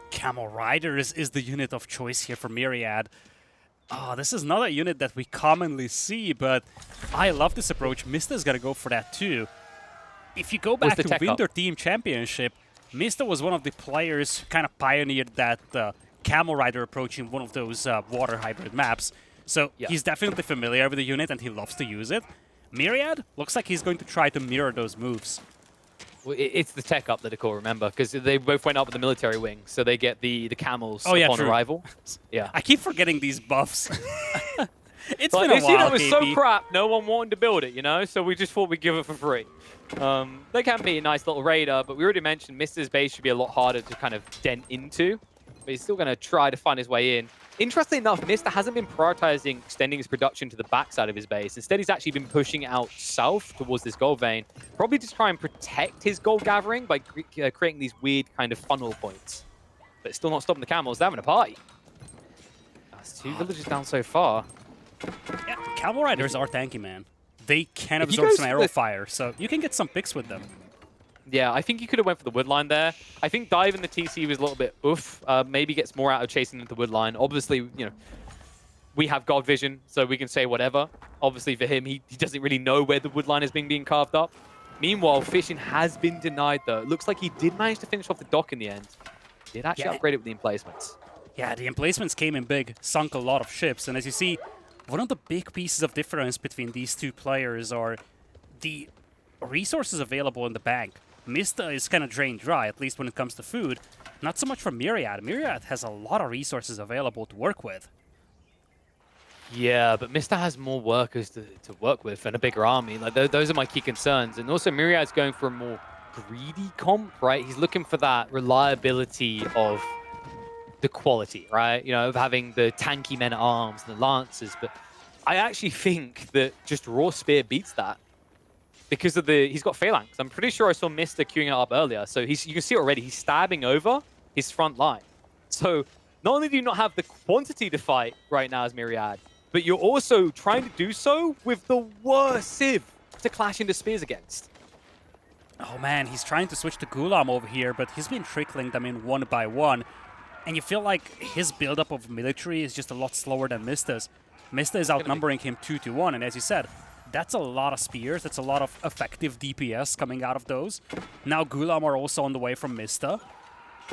Camel Riders is the unit of choice here for Myriad. Oh, this is not a unit that we commonly see, but I love this approach. Mysta's gonna go for that too. If you go back to Winter Team Championship, Mysta was one of the players who kind of pioneered that Camel Rider approach in one of those water hybrid maps. So he's definitely familiar with the unit and he loves to use it. Myriad looks like he's going to try to mirror those moves.
Well, it's the tech up Lidakor, remember, because they both went up with the military wing, so they get the camels upon arrival. Yeah,
I keep forgetting these buffs. It's
been
a while,
this unit was
KP.
so crap, no one wanted to build it, you know, so we just thought we'd give it for free. They can be a nice little raider, but we already mentioned Mysta's base should be a lot harder to kind of dent into, but he's still going to try to find his way in. Interestingly enough, Mysta hasn't been prioritizing extending his production to the backside of his base. Instead, he's actually been pushing out south towards this gold vein, probably to try and protect his gold gathering by creating these weird kind of funnel points. But it's still not stopping the camels. They're having a party. That's 2 villages down so far.
Yeah, Camel Riders are tanky, man. They can absorb some arrow fire, so you can get some picks with them.
Yeah, I think you could have went for the wood line there. I think diving the TC was a little bit oof. Maybe gets more out of chasing into the wood line. Obviously, you know, we have God vision, so we can say whatever. Obviously, for him, he doesn't really know where the wood line is being carved up. Meanwhile, fishing has been denied, though. It looks like he did manage to finish off the dock in the end. Did actually upgrade it with the emplacements. Yeah,
the emplacements came in big, sunk a lot of ships, and as you see, one of the big pieces of difference between these 2 players are the resources available in the bank. Mysta is kind of drained dry, at least when it comes to food. Not so much for Myriad. Myriad has a lot of resources available to work with.
Yeah, but Mysta has more workers to work with and a bigger army. Like those are my key concerns. And also Myriad's going for a more greedy comp, right? He's looking for that reliability of the quality, right? You know, of having the tanky men-at-arms and the lancers. But I actually think that just raw spear beats that. Because of he's got phalanx. I'm pretty sure I saw Mysta queuing it up earlier. So you can see already, he's stabbing over his front line. So not only do you not have the quantity to fight right now as Myriad, but you're also trying to do so with the worst civ to clash into spears against.
Oh man, he's trying to switch to Gulam over here, but he's been trickling them in one by one. And you feel like his buildup of military is just a lot slower than Mysta's. Mysta is outnumbering him 2-1, and as you said, that's a lot of spears, that's a lot of effective DPS coming out of those. Now Gulam are also on the way from Mysta,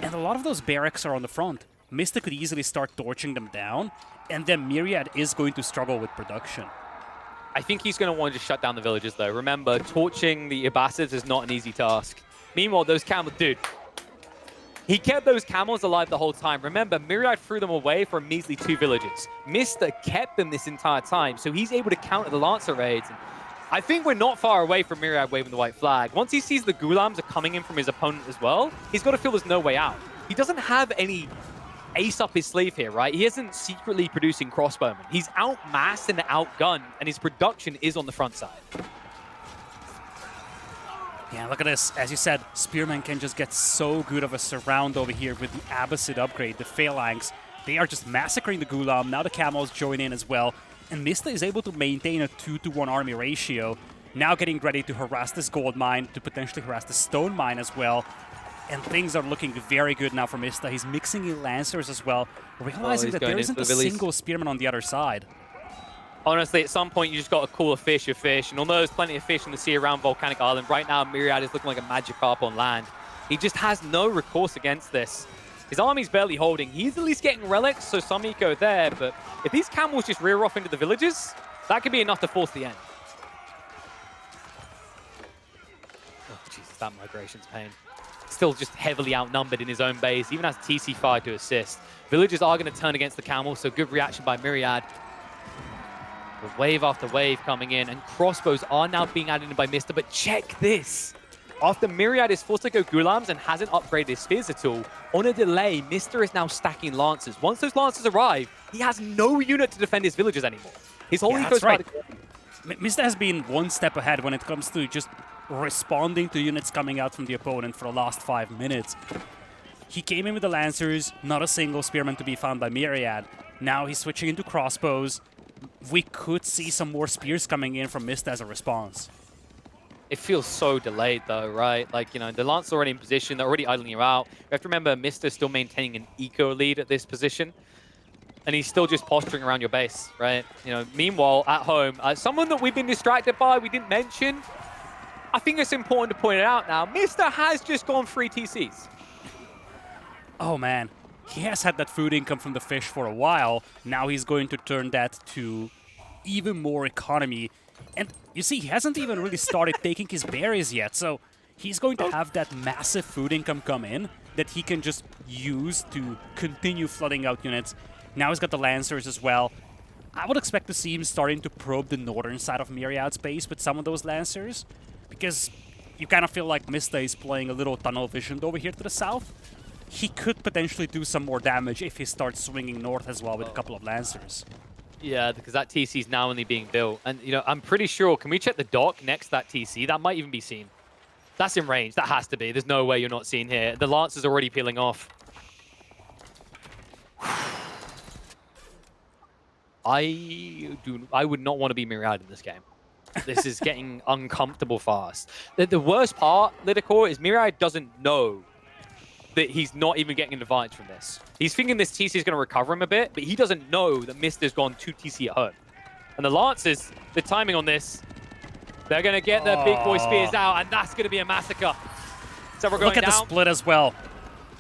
and a lot of those barracks are on the front. Mysta could easily start torching them down, and then Myriad is going to struggle with production.
I think he's going to want to just shut down the villages, though. Remember, torching the Abbasids is not an easy task. Meanwhile, those camels... Dude, he kept those camels alive the whole time. Remember, Myriad threw them away for a measly 2 villages. Mysta kept them this entire time, so he's able to counter the Lancer raids. And I think we're not far away from Myriad waving the white flag. Once he sees the Gulams are coming in from his opponent as well, he's got to feel there's no way out. He doesn't have any ace up his sleeve here, right? He isn't secretly producing crossbowmen. He's outmassed and outgunned, and his production is on the front side.
Yeah, look at this. As you said, Spearman can just get so good of a surround over here with the Abbasid upgrade, the Phalanx. They are just massacring the Gulam. Now the Camels join in as well. And Mista is able to maintain a 2-to-1 army ratio. Now getting ready to harass this gold mine, to potentially harass the stone mine as well. And things are looking very good now for Mista. He's mixing in Lancers as well, realizing that there isn't a single Spearman on the other side.
Honestly, at some point, you just got to call a fish a fish. And although there's plenty of fish in the sea around Volcanic Island, right now, Myriad is looking like a Magikarp on land. He just has no recourse against this. His army's barely holding. He's at least getting relics, so some eco there. But if these camels just rear off into the villages, that could be enough to force the end. Oh, Jesus, that migration's pain. Still just heavily outnumbered in his own base. Even has TC5 to assist. Villagers are going to turn against the camels, so good reaction by Myriad. With wave after wave coming in, and crossbows are now being added in by Mista. But check this. After Myriad is forced to go Gulams and hasn't upgraded his spears at all, on a delay, Mista is now stacking Lancers. Once those Lancers arrive, he has no unit to defend his villages anymore. His whole eco is right.
Mista has been one step ahead when it comes to just responding to units coming out from the opponent for the last 5 minutes. He came in with the Lancers, not a single Spearman to be found by Myriad. Now he's switching into crossbows. We could see some more spears coming in from Mista as a response.
It feels so delayed though, right? Like, you know, the Lance are already in position, they're already idling you out. You have to remember, Mista's still maintaining an eco lead at this position. And he's still just posturing around your base, right? You know, meanwhile, at home, someone that we've been distracted by, we didn't mention, I think it's important to point it out now, Mista has just gone 3 TCs.
Oh man, he has had that food income from the fish for a while. Now he's going to turn that to even more economy. And you see, he hasn't even really started taking his berries yet, so he's going to have that massive food income come in that he can just use to continue flooding out units. Now he's got the Lancers as well. I would expect to see him starting to probe the northern side of Myriad's base with some of those Lancers, because you kind of feel like Mista is playing a little tunnel vision over here to the south. He could potentially do some more damage if he starts swinging north as well with a couple of Lancers.
Yeah, because that TC is now only being built. And, you know, I'm pretty sure, can we check the dock next to that TC? That might even be seen. That's in range. That has to be. There's no way you're not seen here. The Lance is already peeling off. I would not want to be Myriad in this game. This is getting uncomfortable fast. The worst part, Lidakor, is Myriad doesn't know that he's not even getting an advantage from this. He's thinking this TC is going to recover him a bit, but he doesn't know that Mista's gone 2 TC at home. And the Lancers, the timing on this, they're going to get their big boy spears out, and that's going to be a massacre. So we're going
Look at the split as well.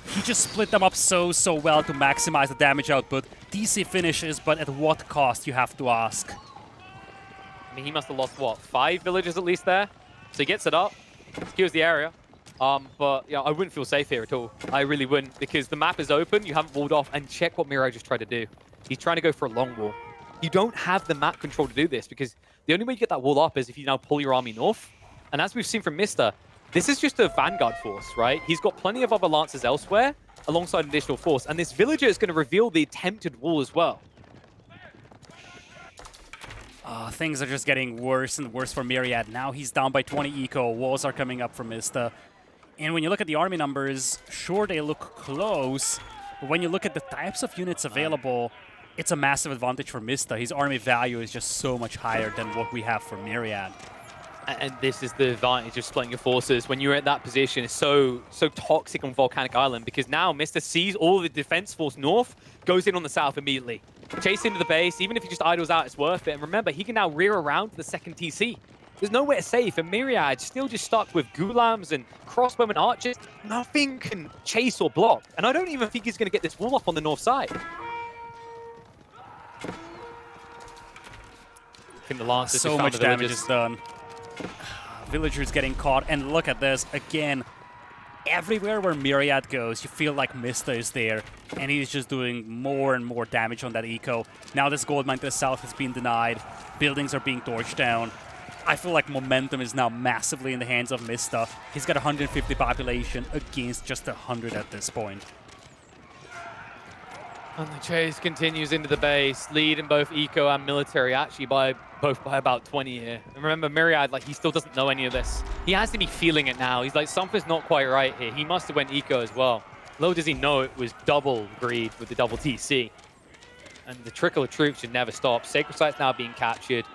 He just split them up so well to maximize the damage output. DC finishes, but at what cost, you have to ask.
I mean, he must have lost, what, 5 villages at least there? So he gets it up, secures the area. But yeah, I wouldn't feel safe here at all. I really wouldn't, because the map is open, you haven't walled off, and check what Myriad just tried to do. He's trying to go for a long wall. You don't have the map control to do this, because the only way you get that wall up is if you now pull your army north. And as we've seen from Mista, this is just a vanguard force, right? He's got plenty of other Lancers elsewhere, alongside an additional force, and this villager is going to reveal the attempted wall as well.
Things are just getting worse and worse for Myriad. Now he's down by 20 eco. Walls are coming up from Mista. And when you look at the army numbers, sure, they look close, but when you look at the types of units available, it's a massive advantage for Mista. His army value is just so much higher than what we have for Myriad.
And this is the advantage of splitting your forces. When you're at that position, it's so toxic on Volcanic Island, because now Mista sees all the defense force north, goes in on the south immediately. Chase into the base, even if he just idles out, it's worth it. And remember, he can now rear around to the second TC. There's nowhere safe, and Myriad still just stuck with Gulams and crossbowmen archers. Nothing can chase or block. And I don't even think he's going to get this wall up on the north side. I think the Lancers
so much damage is done. Villagers getting caught, and look at this again. Everywhere where Myriad goes, you feel like Mista is there, and he's just doing more and more damage on that eco. Now this gold mine to the south has been denied. Buildings are being torched down. I feel like momentum is now massively in the hands of Mista. He's got 150 population against just 100 at this point.
And the chase continues into the base, leading both eco and military, actually both by about 20 here. And remember, Myriad, like, he still doesn't know any of this. He has to be feeling it now. He's like, something's not quite right here. He must have went eco as well. Little does he know it was double greed with the double TC. And the trickle of troops should never stop. Sacred Site's now being captured.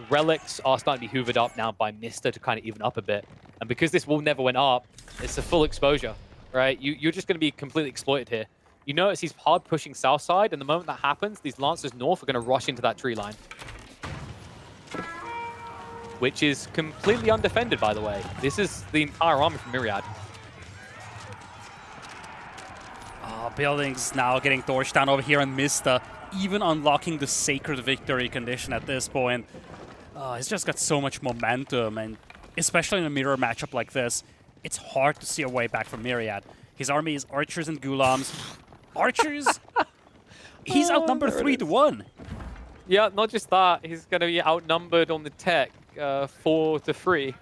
Relics are starting to be hoovered up now by Mista to kind of even up a bit. And because this wall never went up, it's a full exposure, right? You're just going to be completely exploited here. You notice he's hard pushing south side, and the moment that happens, these Lancers north are going to rush into that tree line. Which is completely undefended, by the way. This is the entire army from Myriad.
Buildings now getting torched down over here, and Mista even unlocking the sacred victory condition at this point. He's just got so much momentum, and especially in a mirror matchup like this, it's hard to see a way back from Myriad. His army is archers and ghulams. Archers? He's outnumbered 3-1.
Yeah, not just that. He's going to be outnumbered on the tech 4-3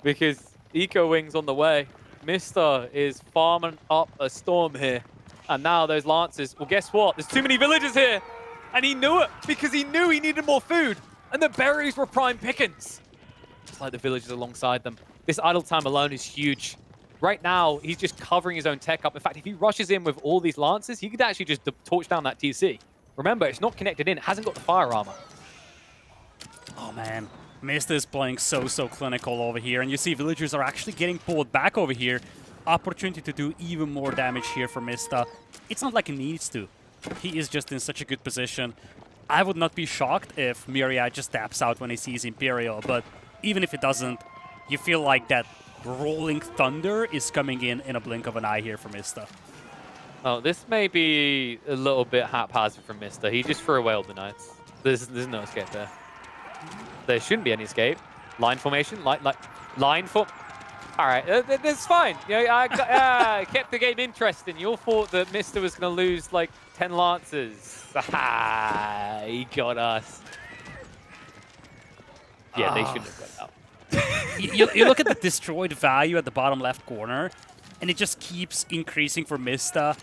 because Eco Wing's on the way. Mista is farming up a storm here. And now those Lancers, well, guess what? There's too many villagers here. And he knew it because he knew he needed more food. And the berries were prime pickings. Just like the villagers alongside them. This idle time alone is huge. Right now, he's just covering his own tech up. In fact, if he rushes in with all these Lancers, he could actually just torch down that TC. Remember, it's not connected in. It hasn't got the fire armor.
Oh, man. Mista is playing so clinical over here. And you see villagers are actually getting pulled back over here. Opportunity to do even more damage here for Mista. It's not like he needs to. He is just in such a good position. I would not be shocked if Myriad just taps out when he sees Imperial. But even if it doesn't, you feel like that rolling thunder is coming in a blink of an eye here for Mista.
Oh, this may be a little bit haphazard from Mista. He just threw away all the knights. There's no escape there. There shouldn't be any escape. Line formation, line for. All right, that's fine. Yeah, I kept the game interesting. You all thought that Mista was going to lose like 10 Lancers. He got us. Yeah, they shouldn't have got out.
You look at the destroyed value at the bottom left corner, and it just keeps increasing for Mista.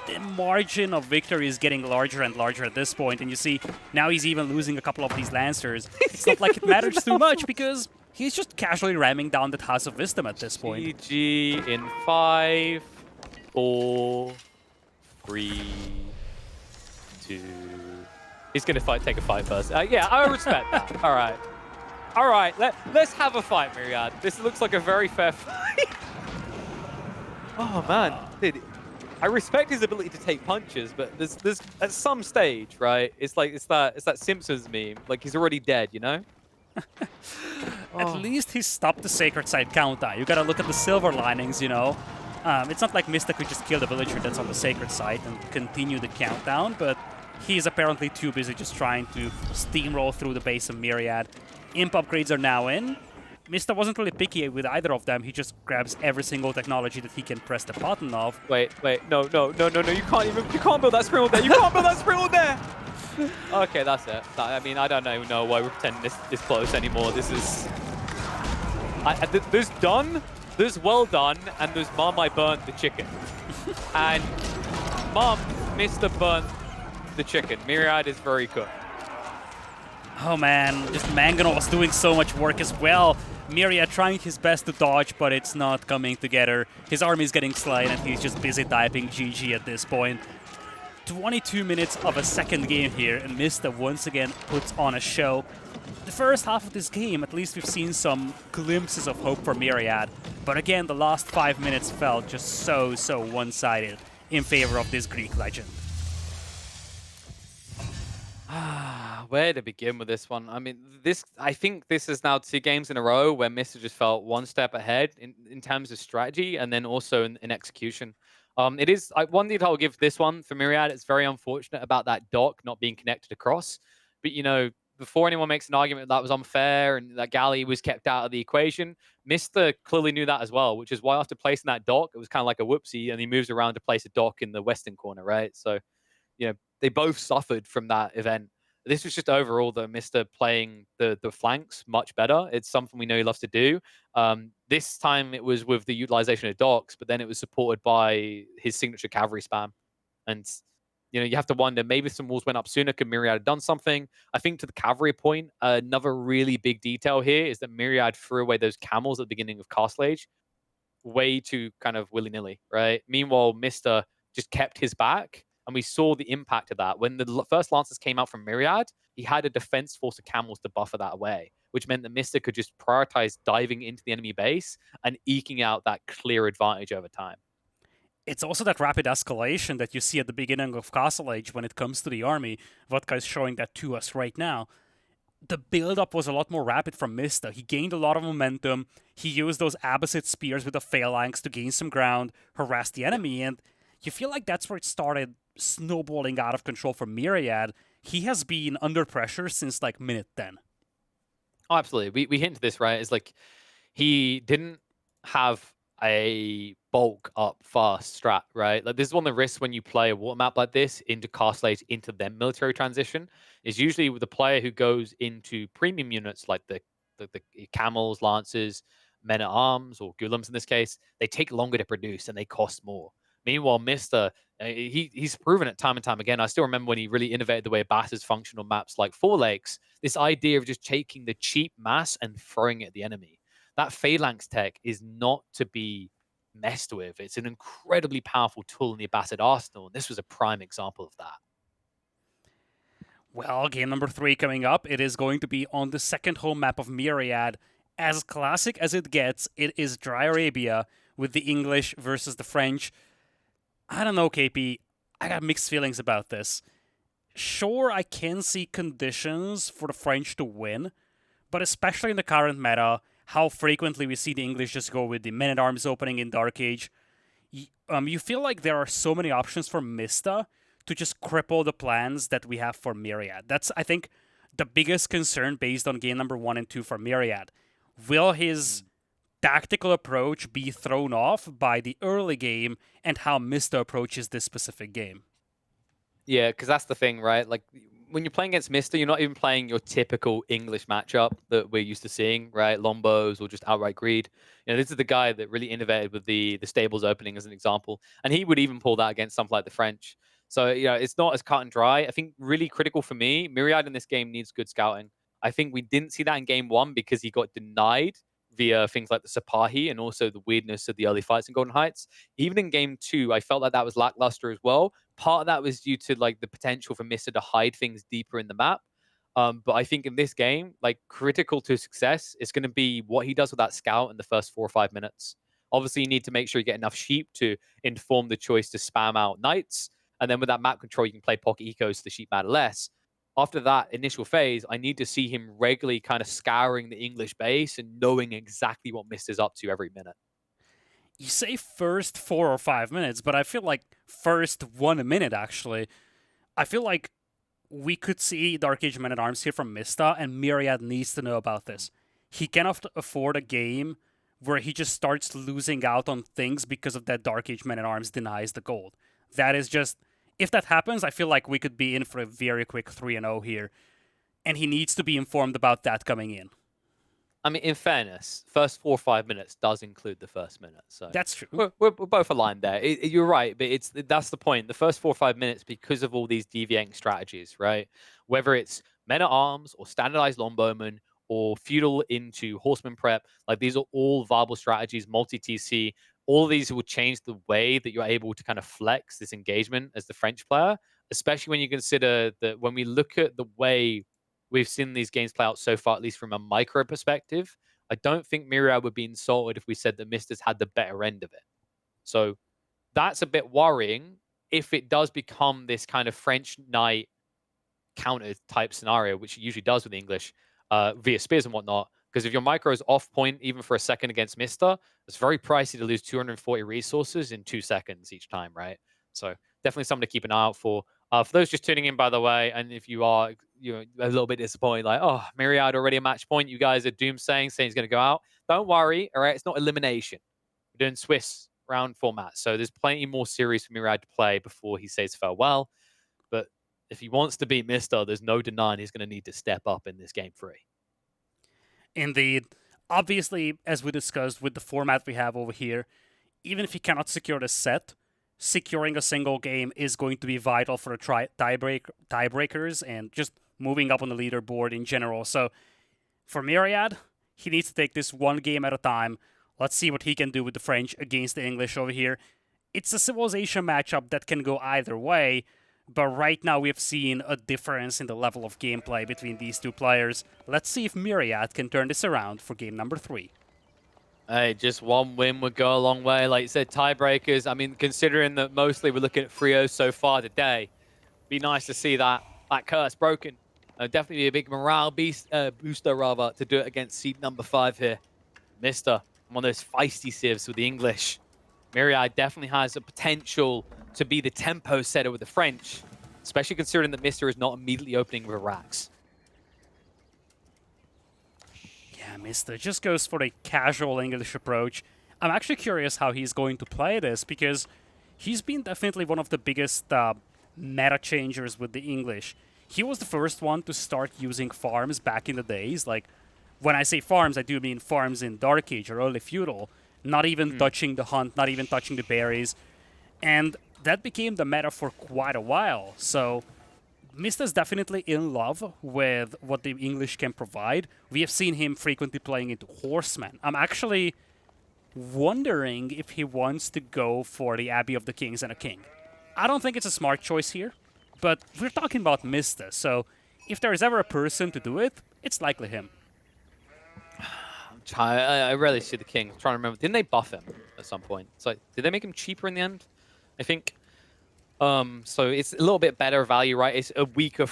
The margin of victory is getting larger and larger at this point, and you see now he's even losing a couple of these Lancers. It's not like it matters too much because he's just casually ramming down that House of Wisdom at this point.
GG in 5, 4, 3, 2. He's going to take a fight first. Yeah, I respect that. All right. All right, let's have a fight, Myriad. This looks like a very fair fight. Oh, man. Dude, I respect his ability to take punches, but there's at some stage, right? It's that Simpsons meme. Like, he's already dead, you know?
At least he stopped the Sacred Site countdown. You gotta look at the silver linings, you know? It's not like Mista could just kill the villager that's on the Sacred Site and continue the countdown, but he's apparently too busy just trying to steamroll through the base of Myriad. Imp upgrades are now in. Mista wasn't really picky with either of them. He just grabs every single technology that he can press the button of.
Wait, no. You can't build that spring there. You can't build that spring there. Okay, that's it. I mean, I don't even know why we're pretending this close anymore. This is... there's done, there's well done, and there's Mom, I burnt the chicken. And Mom, Mista burnt the chicken. Myriad is very good.
Oh man, just Mangonel was doing so much work as well. Myriad trying his best to dodge, but it's not coming together. His army is getting slain, and he's just busy typing GG at this point. 22 minutes of a second game here, and Mista once again puts on a show. The first half of this game, at least we've seen some glimpses of hope for Myriad. But again, the last 5 minutes felt just so one-sided in favor of this Greek legend.
Where to begin with this one? I mean, I think this is now 2 games in a row where Mista just felt one step ahead in terms of strategy and then also in execution. It is one thing I'll give this one for Myriad. It's very unfortunate about that dock not being connected across. But, you know, before anyone makes an argument that was unfair and that galley was kept out of the equation, Mista clearly knew that as well, which is why after placing that dock, it was kind of like a whoopsie, and he moves around to place a dock in the western corner, right? So, you know, they both suffered from that event. This was just overall, though, Mista playing the flanks much better. It's something we know he loves to do. This time it was with the utilization of docks, but then it was supported by his signature cavalry spam. And you have to wonder, maybe some walls went up sooner. Could Myriad have done something? I think to the cavalry point, another really big detail here is that Myriad threw away those camels at the beginning of Castle Age way too kind of willy-nilly, right? Meanwhile, Mr. just kept his back, and we saw the impact of that. When the first Lancers came out from Myriad, he had a defense force of camels to buffer that away, which meant that Mr. could just prioritize diving into the enemy base and eking out that clear advantage over time.
It's also that rapid escalation that you see at the beginning of Castle Age when it comes to the army. Vodka is showing that to us right now. The build-up was a lot more rapid from Mista. He gained a lot of momentum. He used those Abbasid spears with the phalanx to gain some ground, harass the enemy, and you feel like that's where it started snowballing out of control for Myriad. He has been under pressure since like minute 10.
Oh, absolutely. We hint this, right? It's like he didn't have a bulk up fast strat, right? Like this is one of the risks when you play a water map like this into Castle Age into them military transition is usually with the player who goes into premium units like the camels, lancers, men at arms, or gulams in this case. They take longer to produce and they cost more. Meanwhile, Mister, he's proven it time and time again. I still remember when he really innovated the way basses function on maps like Four Lakes. This idea of just taking the cheap mass and throwing it at the enemy. That phalanx tech is not to be messed with. It's an incredibly powerful tool in the Abbasid arsenal, and this was a prime example of that.
Well, game number 3 coming up. It is going to be on the second home map of Myriad. As classic as it gets, it is Dry Arabia with the English versus the French. I don't know, KP. I got mixed feelings about this. Sure, I can see conditions for the French to win, but especially in the current meta, how frequently we see the English just go with the men-at-arms opening in Dark Age. You feel like there are so many options for Mista to just cripple the plans that we have for Myriad. That's, I think, the biggest concern based on game number 1 and 2 for Myriad. Will his tactical approach be thrown off by the early game and how Mista approaches this specific game?
Yeah, because that's the thing, right? Like when you're playing against Mister, you're not even playing your typical English matchup that we're used to seeing, right? Lombos or just outright greed. This is the guy that really innovated with the stables opening as an example, and he would even pull that against something like the French. So it's not as cut and dry. I think really critical for me, Myriad in this game needs good scouting. I think we didn't see that in game 1 because he got denied via things like the Sapahi and also the weirdness of the early fights in Golden Heights. Even in game 2, I felt like that was lackluster as well. Part of that was due to like the potential for Mister to hide things deeper in the map. But I think in this game, like critical to success is going to be what he does with that scout in the first 4 or 5 minutes. Obviously, you need to make sure you get enough sheep to inform the choice to spam out knights. And then with that map control, you can play pocket ecos so the sheep matter less. After that initial phase, I need to see him regularly kind of scouring the English base and knowing exactly what Mister's up to every minute.
You say first 4 or 5 minutes, but I feel like first 1 minute, actually. I feel like we could see Dark Age Men-at-Arms here from Mista, and Myriad needs to know about this. He cannot afford a game where he just starts losing out on things because of that Dark Age Men-at-Arms denies the gold. That is just... If that happens, I feel like we could be in for a very quick 3-0 here. And he needs to be informed about that coming in.
I mean, in fairness, first 4 or 5 minutes does include the first minute. So
that's true.
We're both aligned there. You're right, but that's the point. The first 4 or 5 minutes, because of all these deviating strategies, right? Whether it's men at arms or standardized longbowmen or feudal into horseman prep, like these are all viable strategies, multi-TC. All of these will change the way that you're able to kind of flex this engagement as the French player, especially when you consider that when we look at the way we've seen these games play out so far, at least from a micro perspective, I don't think Myriad would be insulted if we said that Mister's had the better end of it. So that's a bit worrying if it does become this kind of French knight counter type scenario, which it usually does with English via spears and whatnot. Because if your micro is off point even for a second against Mister, it's very pricey to lose 240 resources in 2 seconds each time, right? So definitely something to keep an eye out for. For those just tuning in, by the way, and if you are a little bit disappointed, like, oh, Myriad already a match point, you guys are doomsaying, saying he's going to go out. Don't worry, all right? It's not elimination. We're doing Swiss round format, so there's plenty more series for Myriad to play before he says farewell. But if he wants to beat Mister, there's no denying he's going to need to step up in this game 3.
Indeed. Obviously, as we discussed with the format we have over here, even if he cannot secure the set, securing a single game is going to be vital for the tiebreakers and just moving up on the leaderboard in general. So for Myriad, he needs to take this one game at a time. Let's see what he can do with the French against the English over here. It's a civilization matchup that can go either way, but right now we've seen a difference in the level of gameplay between these two players. Let's see if Myriad can turn this around for game number 3.
Hey, just one win would go a long way. Like you said, tiebreakers. I mean, considering that mostly we're looking at 3-0 so far today, be nice to see that curse broken. Definitely a big morale booster rather to do it against seed number 5 here. Mr. One of those feisty civs with the English. Myriad definitely has a potential to be the tempo setter with the French, especially considering that Mr. is not immediately opening with racks.
Yeah, Mr. just goes for a casual English approach. I'm actually curious how he's going to play this, because he's been definitely one of the biggest meta changers with the English. He was the first one to start using farms back in the days. Like, when I say farms, I do mean farms in Dark Age or early Feudal. Not even touching the hunt, not even touching the berries. And that became the meta for quite a while. So Mista's definitely in love with what the English can provide. We have seen him frequently playing into horsemen. I'm actually wondering if he wants to go for the Abbey of the Kings and a king. I don't think it's a smart choice here, but we're talking about Mista, so if there is ever a person to do it, it's likely him.
I rarely see the king. I'm trying to remember. Didn't they buff him at some point? So did they make him cheaper in the end? I think. So it's a little bit better value, right? It's a weaker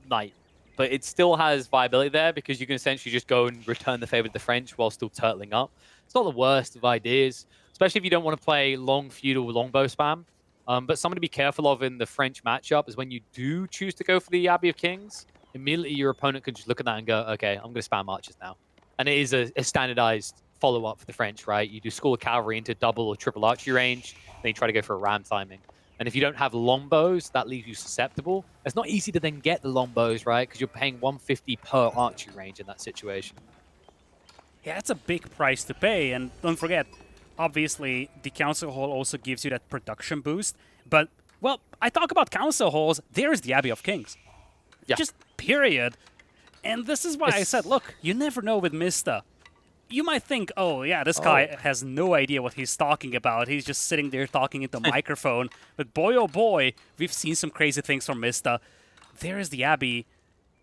knight, but it still has viability there because you can essentially just go and return the favor to the French while still turtling up. It's not the worst of ideas, especially if you don't want to play long feudal longbow spam. But something to be careful of in the French matchup is when you do choose to go for the Abbey of Kings, immediately your opponent can just look at that and go, okay, I'm going to spam archers now. And it is a standardized follow-up for the French, right? You do school of cavalry into double or triple archery range, then you try to go for a ram timing. And if you don't have longbows, that leaves you susceptible. It's not easy to then get the longbows, right? Because you're paying 150 per archery range in that situation.
Yeah, that's a big price to pay, and don't forget, obviously, the Council Hall also gives you that production boost, but, well, I talk about Council Halls, there's the Abbey of Kings.
Yeah.
Just period. And this is why I said, look, you never know with Mista. You might think, oh, yeah, this guy has no idea what he's talking about. He's just sitting there talking into a microphone. But boy, oh boy, we've seen some crazy things from Mista. There's the Abbey.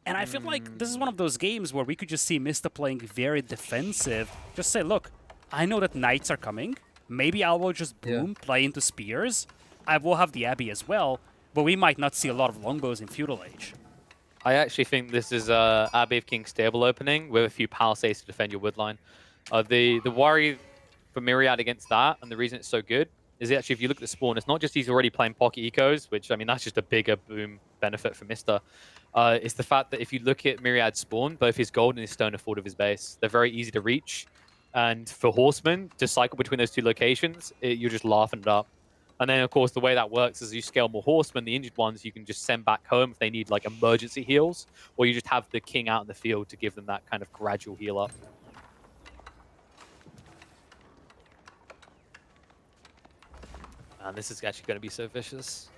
And I feel like this is one of those games where we could just see Mista playing very defensive. Just say, look, I know that knights are coming. Maybe I will just play into spears. I will have the Abbey as well. But we might not see a lot of longbows in Feudal Age.
I actually think this is Abbey of Kings stable opening with a few palisades to defend your woodline. The worry for Myriad against that, and the reason it's so good, is actually if you look at the spawn, it's not just he's already playing pocket ecos, which, I mean, that's just a bigger boom benefit for Mr. It's the fact that if you look at Myriad's spawn, both his gold and his stone are forward of his base. They're very easy to reach. And for horsemen, to cycle between those two locations, you're just laughing it up. And then, of course, the way that works is you scale more horsemen, the injured ones, you can just send back home if they need, like, emergency heals, or you just have the king out in the field to give them that kind of gradual heal up. Man, this is actually going to be so vicious.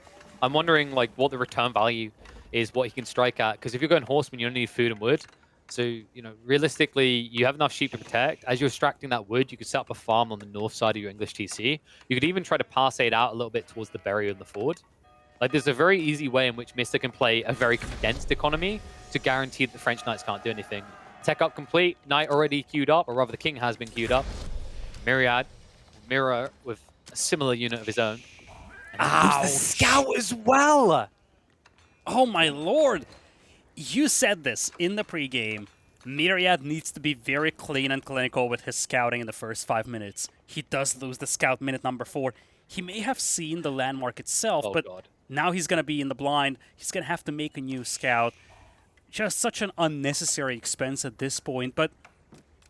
I'm wondering, like, what the return value is, what he can strike at, because if you're going horsemen, you only need food and wood. So, you know, realistically, you have enough sheep to protect. As you're extracting that wood, you could set up a farm on the north side of your English TC. You could even try to palisade out a little bit towards the barrier in the ford. Like, there's a very easy way in which Mr. can play a very condensed economy to guarantee that the French knights can't do anything. Tech up complete, knight already queued up, or rather the king has been queued up. Myriad, mirror with a similar unit of his own. And the scout as well!
Oh my lord! You said this in the pregame. Myriad needs to be very clean and clinical with his scouting in the first 5 minutes. He does lose the scout minute number 4. He may have seen the landmark itself, but now he's going to be in the blind. He's going to have to make a new scout. Just such an unnecessary expense at this point, but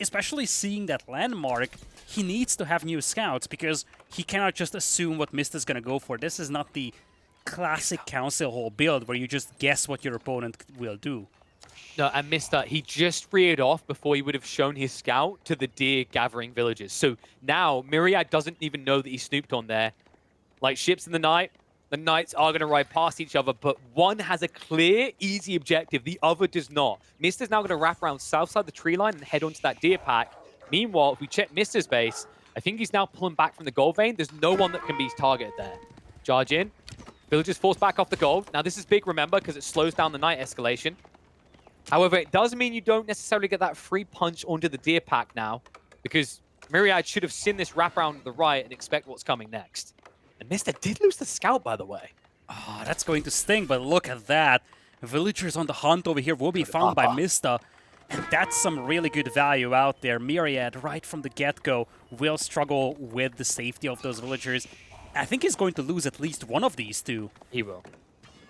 especially seeing that landmark, he needs to have new scouts because he cannot just assume what Mista's going to go for. This is not the classic Council Hall build where you just guess what your opponent will do.
No, and Mr. He just reared off before he would have shown his scout to the deer gathering villages. So now Myriad doesn't even know that he snooped on there. like ships in the night. The knights are going to ride past each other, but one has a clear, easy objective. The other does not. Mister's now going to wrap around south side of the tree line and head onto that deer pack. Meanwhile, if we check Mister's base, I think he's now pulling back from the gold vein. There's no one that can be targeted there. Charge in. Villagers force back off the gold. Now, this is big, remember, because it slows down the night escalation. However, it does mean you don't necessarily get that free punch onto the deer pack now, because Myriad should have seen this wrap around to the right and expect what's coming next. And Mister did lose the scout, by the way.
Oh, that's going to sting, but look at that. Villagers on the hunt over here will be found by Mista. And that's some really good value out there. Myriad, right from the get-go, will struggle with the safety of those villagers. I think he's going to lose at least one of these two.
He will.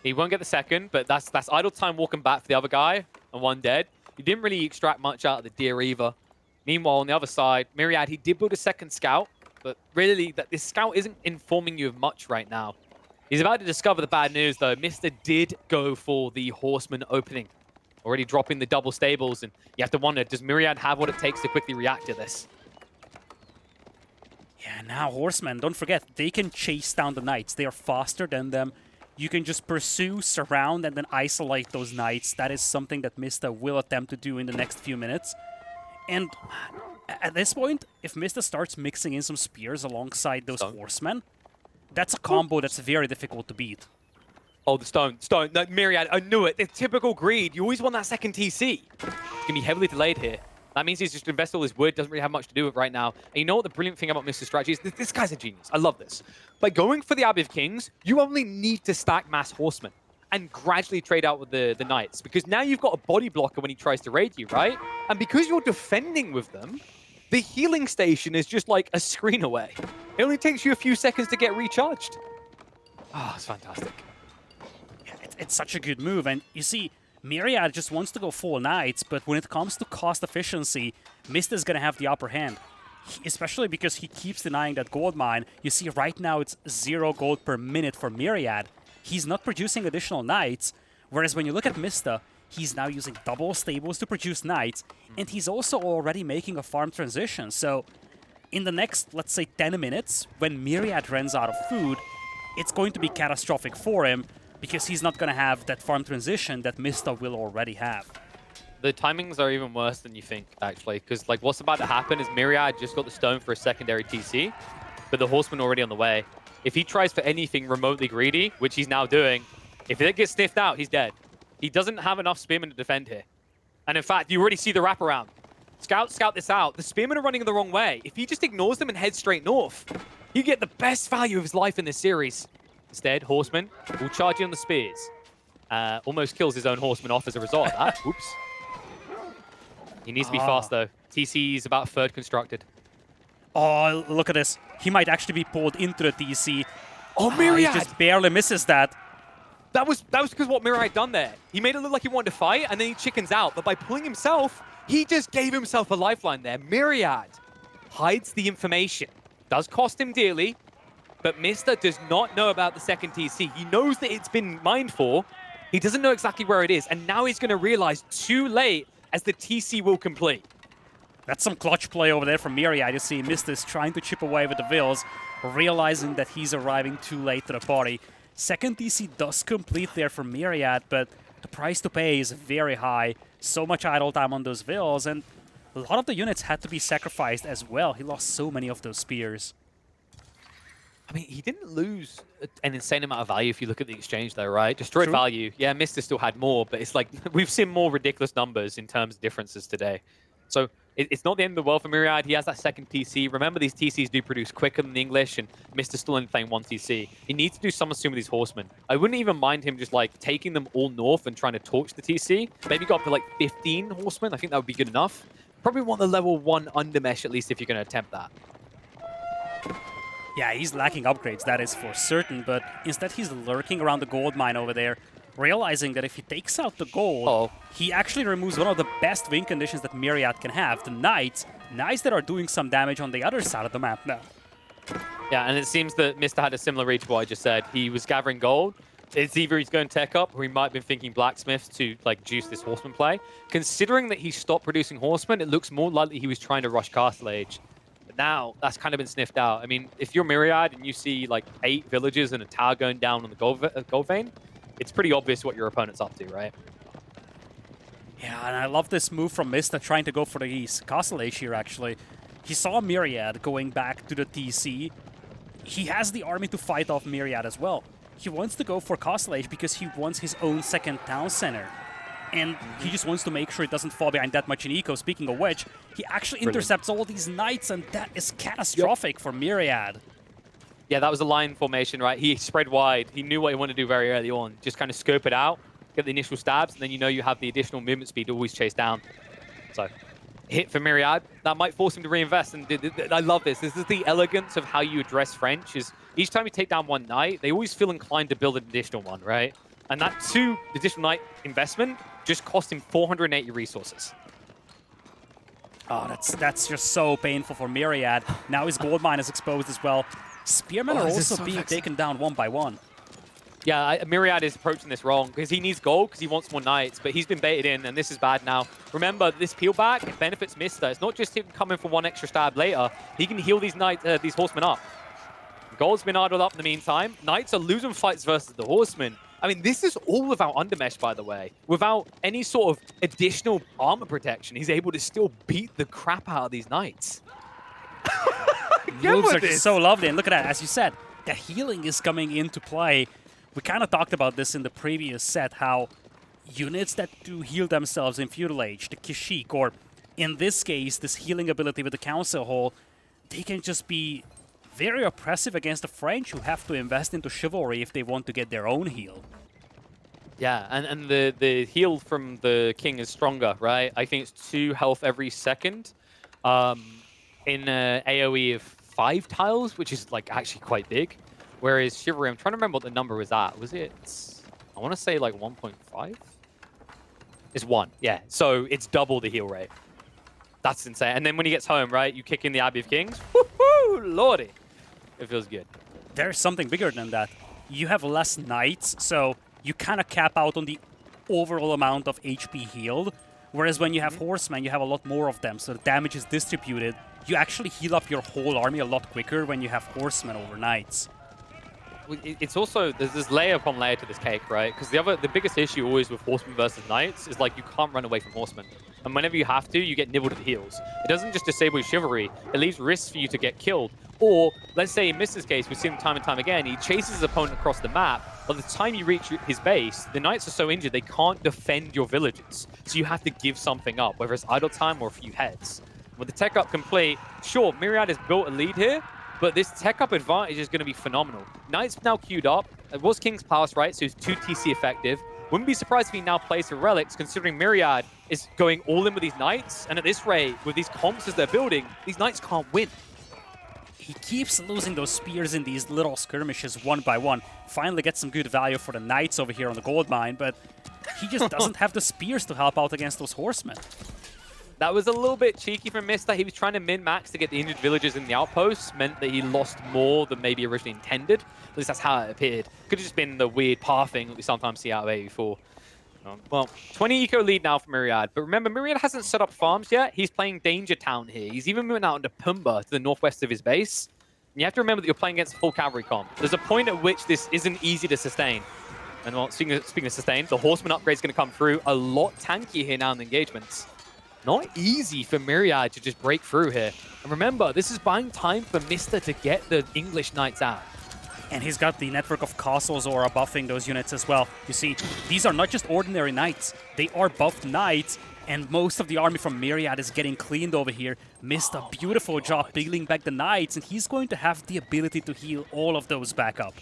He won't get the second, but that's idle time walking back for the other guy, and one dead. He didn't really extract much out of the deer either. Meanwhile, on the other side, Myriad, he did build a second scout, but really, this scout isn't informing you of much right now. He's about to discover the bad news, though. Mister did go for the horseman opening, already dropping the double stables, and you have to wonder, does Myriad have what it takes to quickly react to this?
Yeah, now horsemen, don't forget, they can chase down the knights. They are faster than them. You can just pursue, surround, and then isolate those knights. That is something that Mista will attempt to do in the next few minutes. And at this point, if Mista starts mixing in some spears alongside those horsemen, that's a combo that's very difficult to beat.
Oh, the stone. No, Myriad, I knew it. The typical greed. You always want that second TC. It's going to be heavily delayed here. That means he's just invested all his wood, doesn't really have much to do with it right now. And you know what the brilliant thing about Mr. Strategy is? This guy's a genius. I love this. By going for the Abbey of Kings, you only need to stack mass horsemen and gradually trade out with the knights, because now you've got a body blocker when he tries to raid you, right? And because you're defending with them, the healing station is just like a screen away. It only takes you a few seconds to get recharged. Oh, it's fantastic.
Yeah, it's such a good move. And you see, Myriad just wants to go full knights, but when it comes to cost efficiency, Mista's going to have the upper hand. Especially because he keeps denying that gold mine. You see, right now it's 0 gold per minute for Myriad. He's not producing additional knights, whereas when you look at Mista, he's now using double stables to produce knights, and he's also already making a farm transition. So in the next, let's say, 10 minutes, when Myriad runs out of food, it's going to be catastrophic for him, because he's not going to have that farm transition that Mista will already have.
The timings are even worse than you think, actually, because like what's about to happen is Myriad just got the stone for a secondary TC, but the horseman already on the way. If he tries for anything remotely greedy, which he's now doing, if it gets sniffed out, he's dead. He doesn't have enough spearmen to defend here. And in fact, you already see the wraparound. Scout this out. The spearmen are running the wrong way. If he just ignores them and heads straight north, you get the best value of his life in this series. Instead, horseman will charge in on the spears. Almost kills his own horseman off as a result of that. Oops. He needs to be fast, though. TC is about third constructed.
Oh, look at this. He might actually be pulled into the TC.
Oh, Myriad!
He just barely misses that.
That was because what Myriad done there. He made it look like he wanted to fight, and then he chickens out. But by pulling himself, he just gave himself a lifeline there. Myriad hides the information. Does cost him dearly, but Mista does not know about the second TC. He knows that it's been mined for. He doesn't know exactly where it is, and now he's going to realize too late as the TC will complete.
That's some clutch play over there from Myriad. You see Mista is trying to chip away with the Vills, realizing that he's arriving too late to the party. Second TC does complete there for Myriad, but the price to pay is very high. So much idle time on those Vills, and a lot of the units had to be sacrificed as well. He lost so many of those spears.
I mean, he didn't lose an insane amount of value if you look at the exchange, though, right? Destroyed value. Yeah, Mista still had more, but it's like we've seen more ridiculous numbers in terms of differences today. So it's not the end of the world for Myriad. He has that second TC. Remember, these TCs do produce quicker than the English, and Mista's still only playing one TC. He needs to do something soon with these horsemen. I wouldn't even mind him just like taking them all north and trying to torch the TC. Maybe go up to like 15 horsemen. I think that would be good enough. Probably want the level 1 undermesh at least if you're going to attempt that.
Yeah, he's lacking upgrades, that is for certain, but instead he's lurking around the gold mine over there, realizing that if he takes out the gold, he actually removes one of the best win conditions that Myriad can have, the Knights. Knights that are doing some damage on the other side of the map now.
Yeah, and it seems that Mista had a similar read to what I just said. He was gathering gold. It's either he's going tech up, or he might have been thinking blacksmiths to like juice this horseman play. Considering that he stopped producing horsemen, it looks more likely he was trying to rush Castle Age. But now that's kind of been sniffed out. I mean, if you're Myriad and you see like 8 villages and a tower going down on the gold vein, it's pretty obvious what your opponent's up to, right?
Yeah, and I love this move from Mista trying to go for the Castle Age here, actually. He saw Myriad going back to the TC. He has the army to fight off Myriad as well. He wants to go for Castle Age because he wants his own second town center. And he just wants to make sure it doesn't fall behind that much in eco. Speaking of which, he actually intercepts all these knights, and that is catastrophic for Myriad.
Yeah, that was a line formation, right? He spread wide. He knew what he wanted to do very early on. Just kind of scope it out, get the initial stabs, and then you know you have the additional movement speed to always chase down. So, hit for Myriad. That might force him to reinvest. And I love this. This is the elegance of how you address French. Is each time you take down one knight, they always feel inclined to build an additional one, right? And that 2 additional knight investment just cost him 480 resources.
Oh, that's just so painful for Myriad. Now his gold mine is exposed as well. Spearmen are also being taken down one by one.
Yeah, Myriad is approaching this wrong because he needs gold because he wants more knights, but he's been baited in, and this is bad now. Remember, this peel back benefits Mista. It's not just him coming for 1 extra stab later. He can heal these these horsemen up. Gold's been idled up in the meantime. Knights are losing fights versus the horsemen. I mean, this is all without undermesh, by the way. Without any sort of additional armor protection, he's able to still beat the crap out of these knights.
Moves are just so lovely, and look at that, as you said, the healing is coming into play. We kind of talked about this in the previous set, how units that do heal themselves in Feudal Age, the Kishik, or in this case, this healing ability with the Council Hall, they can just be very oppressive against the French, who have to invest into chivalry if they want to get their own heal.
Yeah, and the heal from the king is stronger, right? I think it's 2 health every second in AoE of 5 tiles, which is like actually quite big. Whereas chivalry, I'm trying to remember what the number was at. Was it, I want to say like 1.5? It's 1, yeah. So it's double the heal rate. That's insane. And then when he gets home, right, you kick in the Abbey of Kings. Woohoo, lordy. It feels good.
There's something bigger than that. You have less knights, so you kind of cap out on the overall amount of HP healed. Whereas when you have horsemen, you have a lot more of them, so the damage is distributed. You actually heal up your whole army a lot quicker when you have horsemen over knights.
It's also, there's this layer upon layer to this cake, right? Because the biggest issue always with horsemen versus knights is like you can't run away from horsemen. And whenever you have to, you get nibbled at the heels. It doesn't just disable your chivalry, it leaves risks for you to get killed. Or, let's say in Mista's case, we've seen him time and time again, he chases his opponent across the map. By the time you reach his base, the knights are so injured they can't defend your villages. So you have to give something up, whether it's idle time or a few heads. With the tech up complete, sure, Myriad has built a lead here, but this tech up advantage is going to be phenomenal. Knight's now queued up. It was King's Palace, right? So he's 2 TC effective. Wouldn't be surprised if he now plays for relics, considering Myriad is going all in with these knights. And at this rate, with these comps as they're building, these knights can't win.
He keeps losing those spears in these little skirmishes one by one. Finally gets some good value for the knights over here on the gold mine, but he just doesn't have the spears to help out against those horsemen.
That was a little bit cheeky from Mista. He was trying to min-max to get the injured villagers in the outposts. Meant that he lost more than maybe originally intended. At least that's how it appeared. Could have just been the weird pathing that we sometimes see out of AE4. Well, 20 eco lead now for Myriad. But remember, Myriad hasn't set up farms yet. He's playing Danger Town here. He's even moving out into Pumba to the northwest of his base. And you have to remember that you're playing against a full cavalry comp. There's a point at which this isn't easy to sustain. And well, speaking of sustain, the horseman upgrade is going to come through a lot tankier here now in the engagements. Not easy for Myriad to just break through here. And remember, this is buying time for Mista to get the English knights out.
And he's got the network of castles Aura buffing those units as well. You see, these are not just ordinary knights. They are buffed knights, and most of the army from Myriad is getting cleaned over here. Mista, beautiful job peeling back the knights, and he's going to have the ability to heal all of those back up.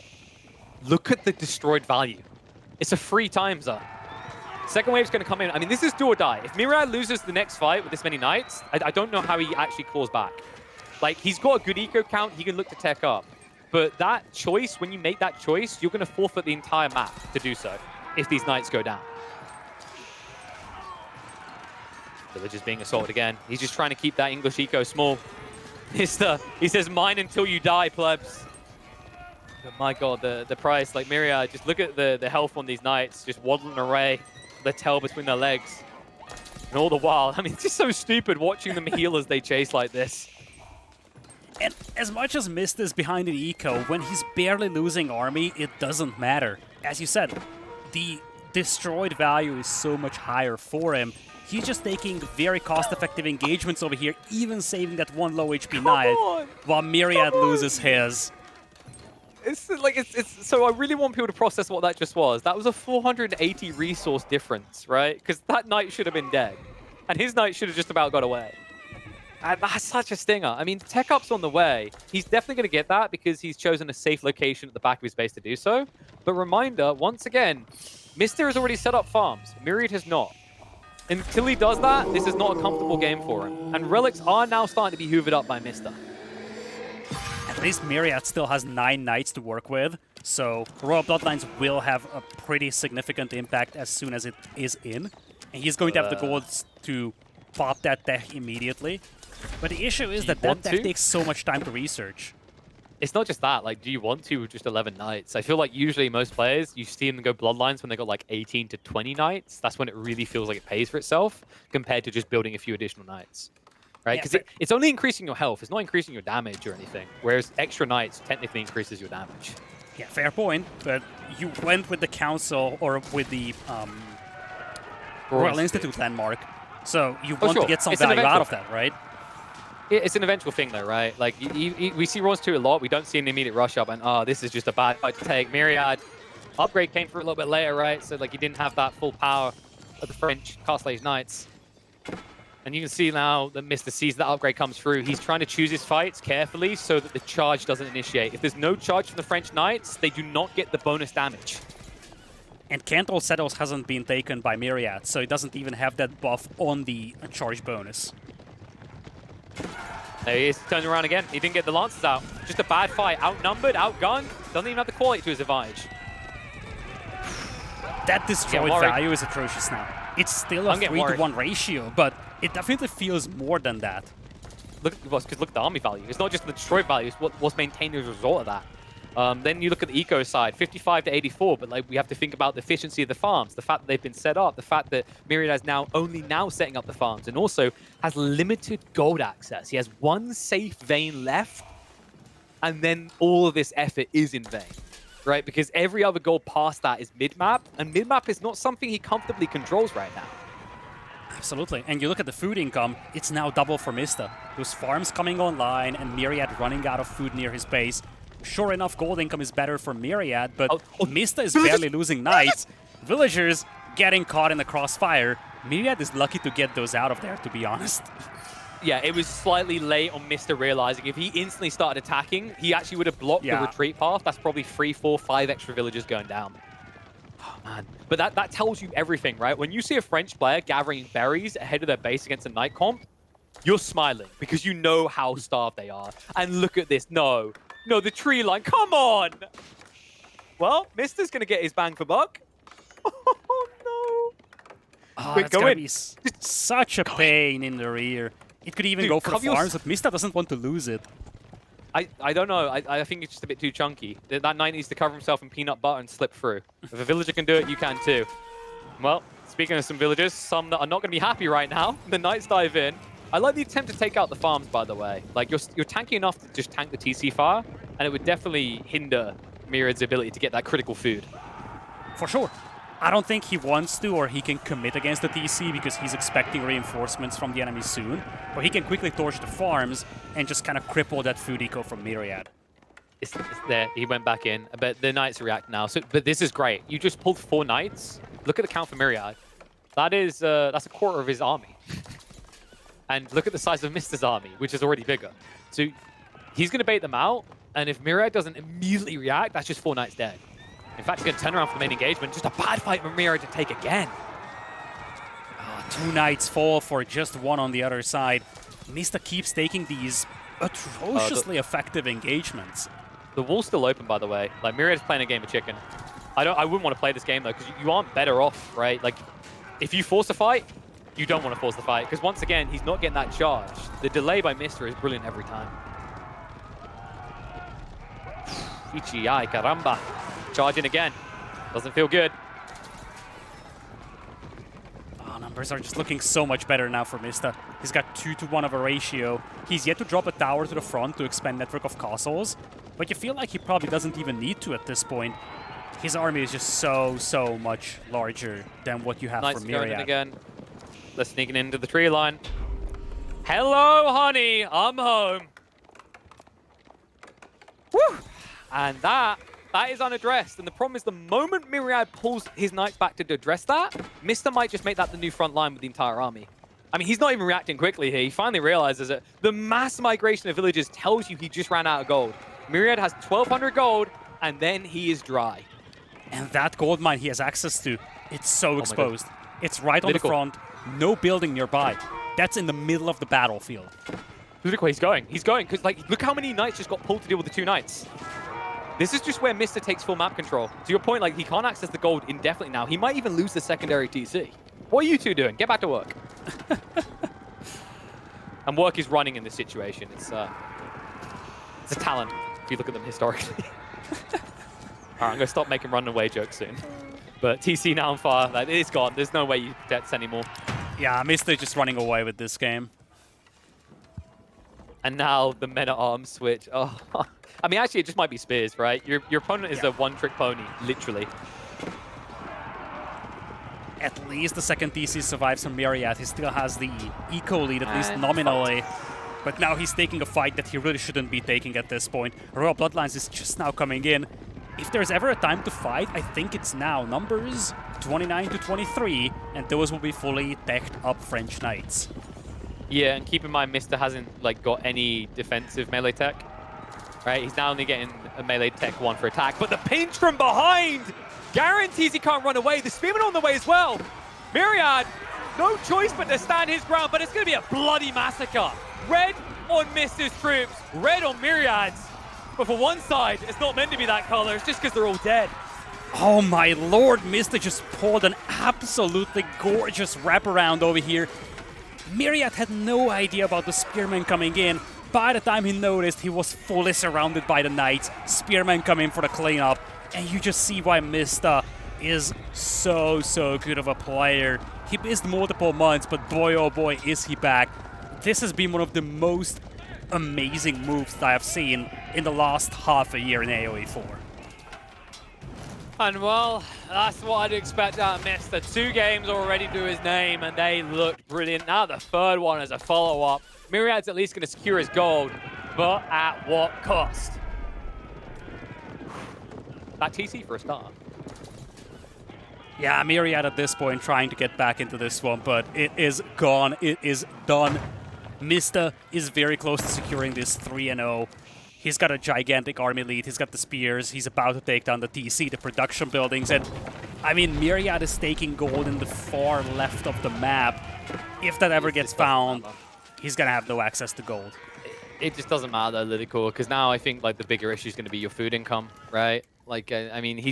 Look at the destroyed value. It's a free time zone. Second wave's going to come in. I mean, this is do or die. If Myriad loses the next fight with this many knights, I don't know how he actually claws back. Like, he's got a good eco count. He can look to tech up. But that choice, when you make that choice, you're going to forfeit the entire map to do so if these knights go down. Village is being assaulted again. He's just trying to keep that English eco small. He says, mine until you die, plebs. But my god, the price, like Myriad, just look at the health on these knights, just waddling away, their tail between their legs. And all the while, I mean, it's just so stupid watching them heal as they chase like this.
And as much as Mysta is behind in eco, when he's barely losing army, it doesn't matter. As you said, the destroyed value is so much higher for him. He's just taking very cost-effective engagements over here, even saving that one low HP knight, while Myriad loses his.
It's so I really want people to process what that just was. That was a 480 resource difference, right? Because that knight should have been dead, and his knight should have just about got away. And that's such a stinger. I mean, tech up's on the way. He's definitely going to get that because he's chosen a safe location at the back of his base to do so. But reminder, once again, Mysta has already set up farms. Myriad has not. Until he does that, this is not a comfortable game for him. And relics are now starting to be hoovered up by Mysta.
At least Myriad still has 9 knights to work with, so Royal Bloodlines will have a pretty significant impact as soon as it is in. And he's going to have the golds to pop that tech immediately. But the issue is that tech takes so much time to research.
It's not just that, like, do you want to with just 11 knights? I feel like usually most players, you see them go Bloodlines when they got like 18 to 20 knights. That's when it really feels like it pays for itself compared to just building a few additional knights. Right? Because it's only increasing your health. It's not increasing your damage or anything. Whereas extra knights technically increases your damage.
Yeah, fair point. But you went with the Council or with the Royal Institute landmark. So you want to get some value out of that, right?
It's an eventual thing, though, right? Like, we see Rawns 2 a lot. We don't see an immediate rush up, and, oh, this is just a bad fight to take. Myriad upgrade came through a little bit later, right? So, like, he didn't have that full power of the French Castle Age Knights. And you can see now that Mysta sees that upgrade comes through. He's trying to choose his fights carefully so that the charge doesn't initiate. If there's no charge from the French Knights, they do not get the bonus damage.
And Cantor Settles hasn't been taken by Myriad, so it doesn't even have that buff on the charge bonus.
There he is, turning around again. He didn't get the Lancers out. Just a bad fight. Outnumbered, outgunned. Doesn't even have the quality to his advantage.
That destroyed value is atrocious now. It's still a 3-to-1 ratio, but it definitely feels more than that.
Look at the army value. It's not just the destroyed value, it's what's maintained as a result of that. Then you look at the eco side, 55 to 84, but like we have to think about the efficiency of the farms, the fact that they've been set up, the fact that Myriad is only now setting up the farms, and also has limited gold access. He has one safe vein left, and then all of this effort is in vain, right? Because every other goal past that is mid-map, and mid-map is not something he comfortably controls right now.
Absolutely, and you look at the food income, it's now double for Mysta. Those farms coming online and Myriad running out of food near his base. Sure enough, gold income is better for Myriad, but Mysta is barely losing knights. Villagers getting caught in the crossfire. Myriad is lucky to get those out of there, to be honest.
Yeah, it was slightly late on Mysta realizing if he instantly started attacking, he actually would have blocked the retreat path. That's probably 3, 4, 5 extra villagers going down. Oh, man. But that tells you everything, right? When you see a French player gathering berries ahead of their base against a knight comp, you're smiling because you know how starved they are. And look at this. No, the tree line. Come on. Well, Mysta's going to get his bang for buck. Oh, no.
Oh, that's going to be such a pain in the rear. It could even go for the farms, but Mysta doesn't want to lose it.
I don't know. I think it's just a bit too chunky. That knight needs to cover himself in peanut butter and slip through. If a villager can do it, you can too. Well, speaking of some villagers, some that are not going to be happy right now. The knights dive in. I like the attempt to take out the farms, by the way. Like, you're tanky enough to just tank the TC fire, and it would definitely hinder Myriad's ability to get that critical food.
For sure. I don't think he wants to or he can commit against the TC because he's expecting reinforcements from the enemy soon. But he can quickly torch the farms and just kind of cripple that food eco from Myriad.
It's there. He went back in. But the knights react now. So, but this is great. You just pulled 4 knights. Look at the count for Myriad. That's a quarter of his army. And look at the size of Mysta's army, which is already bigger. So he's going to bait them out. And if Myriad doesn't immediately react, that's just 4 knights dead. In fact, he's going to turn around for the main engagement. Just a bad fight for Myriad to take again.
Oh, 2 knights fall for just 1 on the other side. Mysta keeps taking these atrociously effective engagements.
The wall's still open, by the way. Like, Myriad's playing a game of chicken. I wouldn't want to play this game, though, because you aren't better off, right? Like, if you force a fight, you don't want to force the fight, because once again, he's not getting that charge. The delay by Mysta is brilliant every time. Ichi, ay, caramba. Charging again. Doesn't feel good.
Oh, numbers are just looking so much better now for Mista. He's got 2-to-1 of a ratio. He's yet to drop a tower to the front to expand network of castles, but you feel like he probably doesn't even need to at this point. His army is just so much larger than what you have for Myriad.
Again. They're sneaking into the tree line. Hello, honey, I'm home. Woo! And that is unaddressed. And the problem is the moment Myriad pulls his knights back to address that, Mista might just make that the new front line with the entire army. I mean, he's not even reacting quickly here. He finally realizes it. The mass migration of villages tells you he just ran out of gold. Myriad has 1,200 gold, and then he is dry.
And that gold mine he has access to, it's so exposed. It's right on the front, no building nearby. That's in the middle of the battlefield.
Lidakor, he's going. He's going, because like, look how many knights just got pulled to deal with the 2 knights. This is just where Mista takes full map control. To your point, like, he can't access the gold indefinitely now. He might even lose the secondary TC. What are you two doing? Get back to work. And work is running in this situation. It's a talent, if you look at them historically. All right, I'm going to stop making run-away jokes soon. But TC now on fire. Like, it's gone. There's no way you protect anymore.
Yeah, Mista just running away with this game.
And now the men-at-arms switch. Oh, I mean, actually, it just might be spears, right? Your opponent is a one-trick pony, literally.
At least the second TC survives from Myriad. He still has the eco lead, at least nominally. But now he's taking a fight that he really shouldn't be taking at this point. Royal Bloodlines is just now coming in. If there's ever a time to fight, I think it's now. Numbers 29 to 23, and those will be fully teched up French Knights.
Yeah, and keep in mind, Mista hasn't like got any defensive melee tech, right? He's now only getting a melee tech 1 for attack, but the pinch from behind guarantees he can't run away. The Spearman on the way as well. Myriad, no choice but to stand his ground, but it's going to be a bloody massacre. Red on Mista's troops, red on Myriad's. But for one side, it's not meant to be that color. It's just because they're all dead.
Oh my lord, Mista just pulled an absolutely gorgeous wraparound over here. Myriad had no idea about the Spearman coming in. By the time he noticed, he was fully surrounded by the Knights. Spearman come in for the cleanup. And you just see why Mista is so good of a player. He missed multiple months, but boy oh boy is he back. This has been one of the most amazing moves that I have seen in the last half a year in AoE 4.
And well, that's what I'd expect out of Mista. 2 games already to his name, and they looked brilliant. Now the third one as a follow-up. Myriad's at least going to secure his gold, but at what cost? That TC for a start.
Yeah, Myriad at this point trying to get back into this one, but it is gone. It is done. Mista is very close to securing this 3-0. He's got a gigantic army lead. He's got the spears. He's about to take down the TC, the production buildings. And, I mean, Myriad is taking gold in the far left of the map. If that ever gets found, he's going to have no access to gold.
It just doesn't matter, Lidakor, because now I think like the bigger issue is going to be your food income, right? Like, I mean,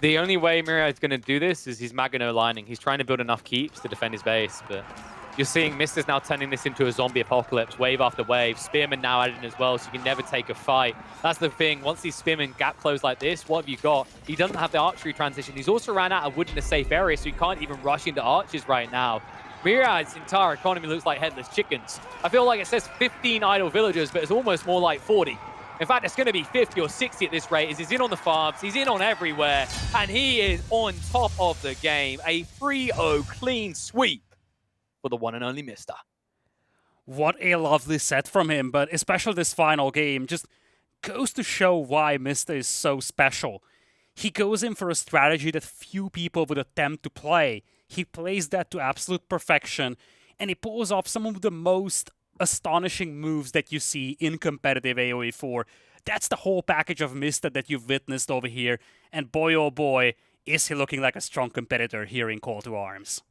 the only way Myriad's going to do this is he's Magano lining. He's trying to build enough keeps to defend his base, but you're seeing Mista's now turning this into a zombie apocalypse, wave after wave. Spearman now added in as well, so you can never take a fight. That's the thing. Once these Spearmen gap close like this, what have you got? He doesn't have the archery transition. He's also ran out of wood in a safe area, so he can't even rush into archers right now. Myriad's entire economy looks like headless chickens. I feel like it says 15 idle villagers, but it's almost more like 40. In fact, it's going to be 50 or 60 at this rate, as he's in on the farms, he's in on everywhere, and he is on top of the game. A 3-0 clean sweep for the one and only Mista.
What a lovely set from him, but especially this final game just goes to show why Mista is so special. He goes in for a strategy that few people would attempt to play. He plays that to absolute perfection, and he pulls off some of the most astonishing moves that you see in competitive AoE 4. That's the whole package of Mista that you've witnessed over here, and boy oh boy, is he looking like a strong competitor here in Call to Arms.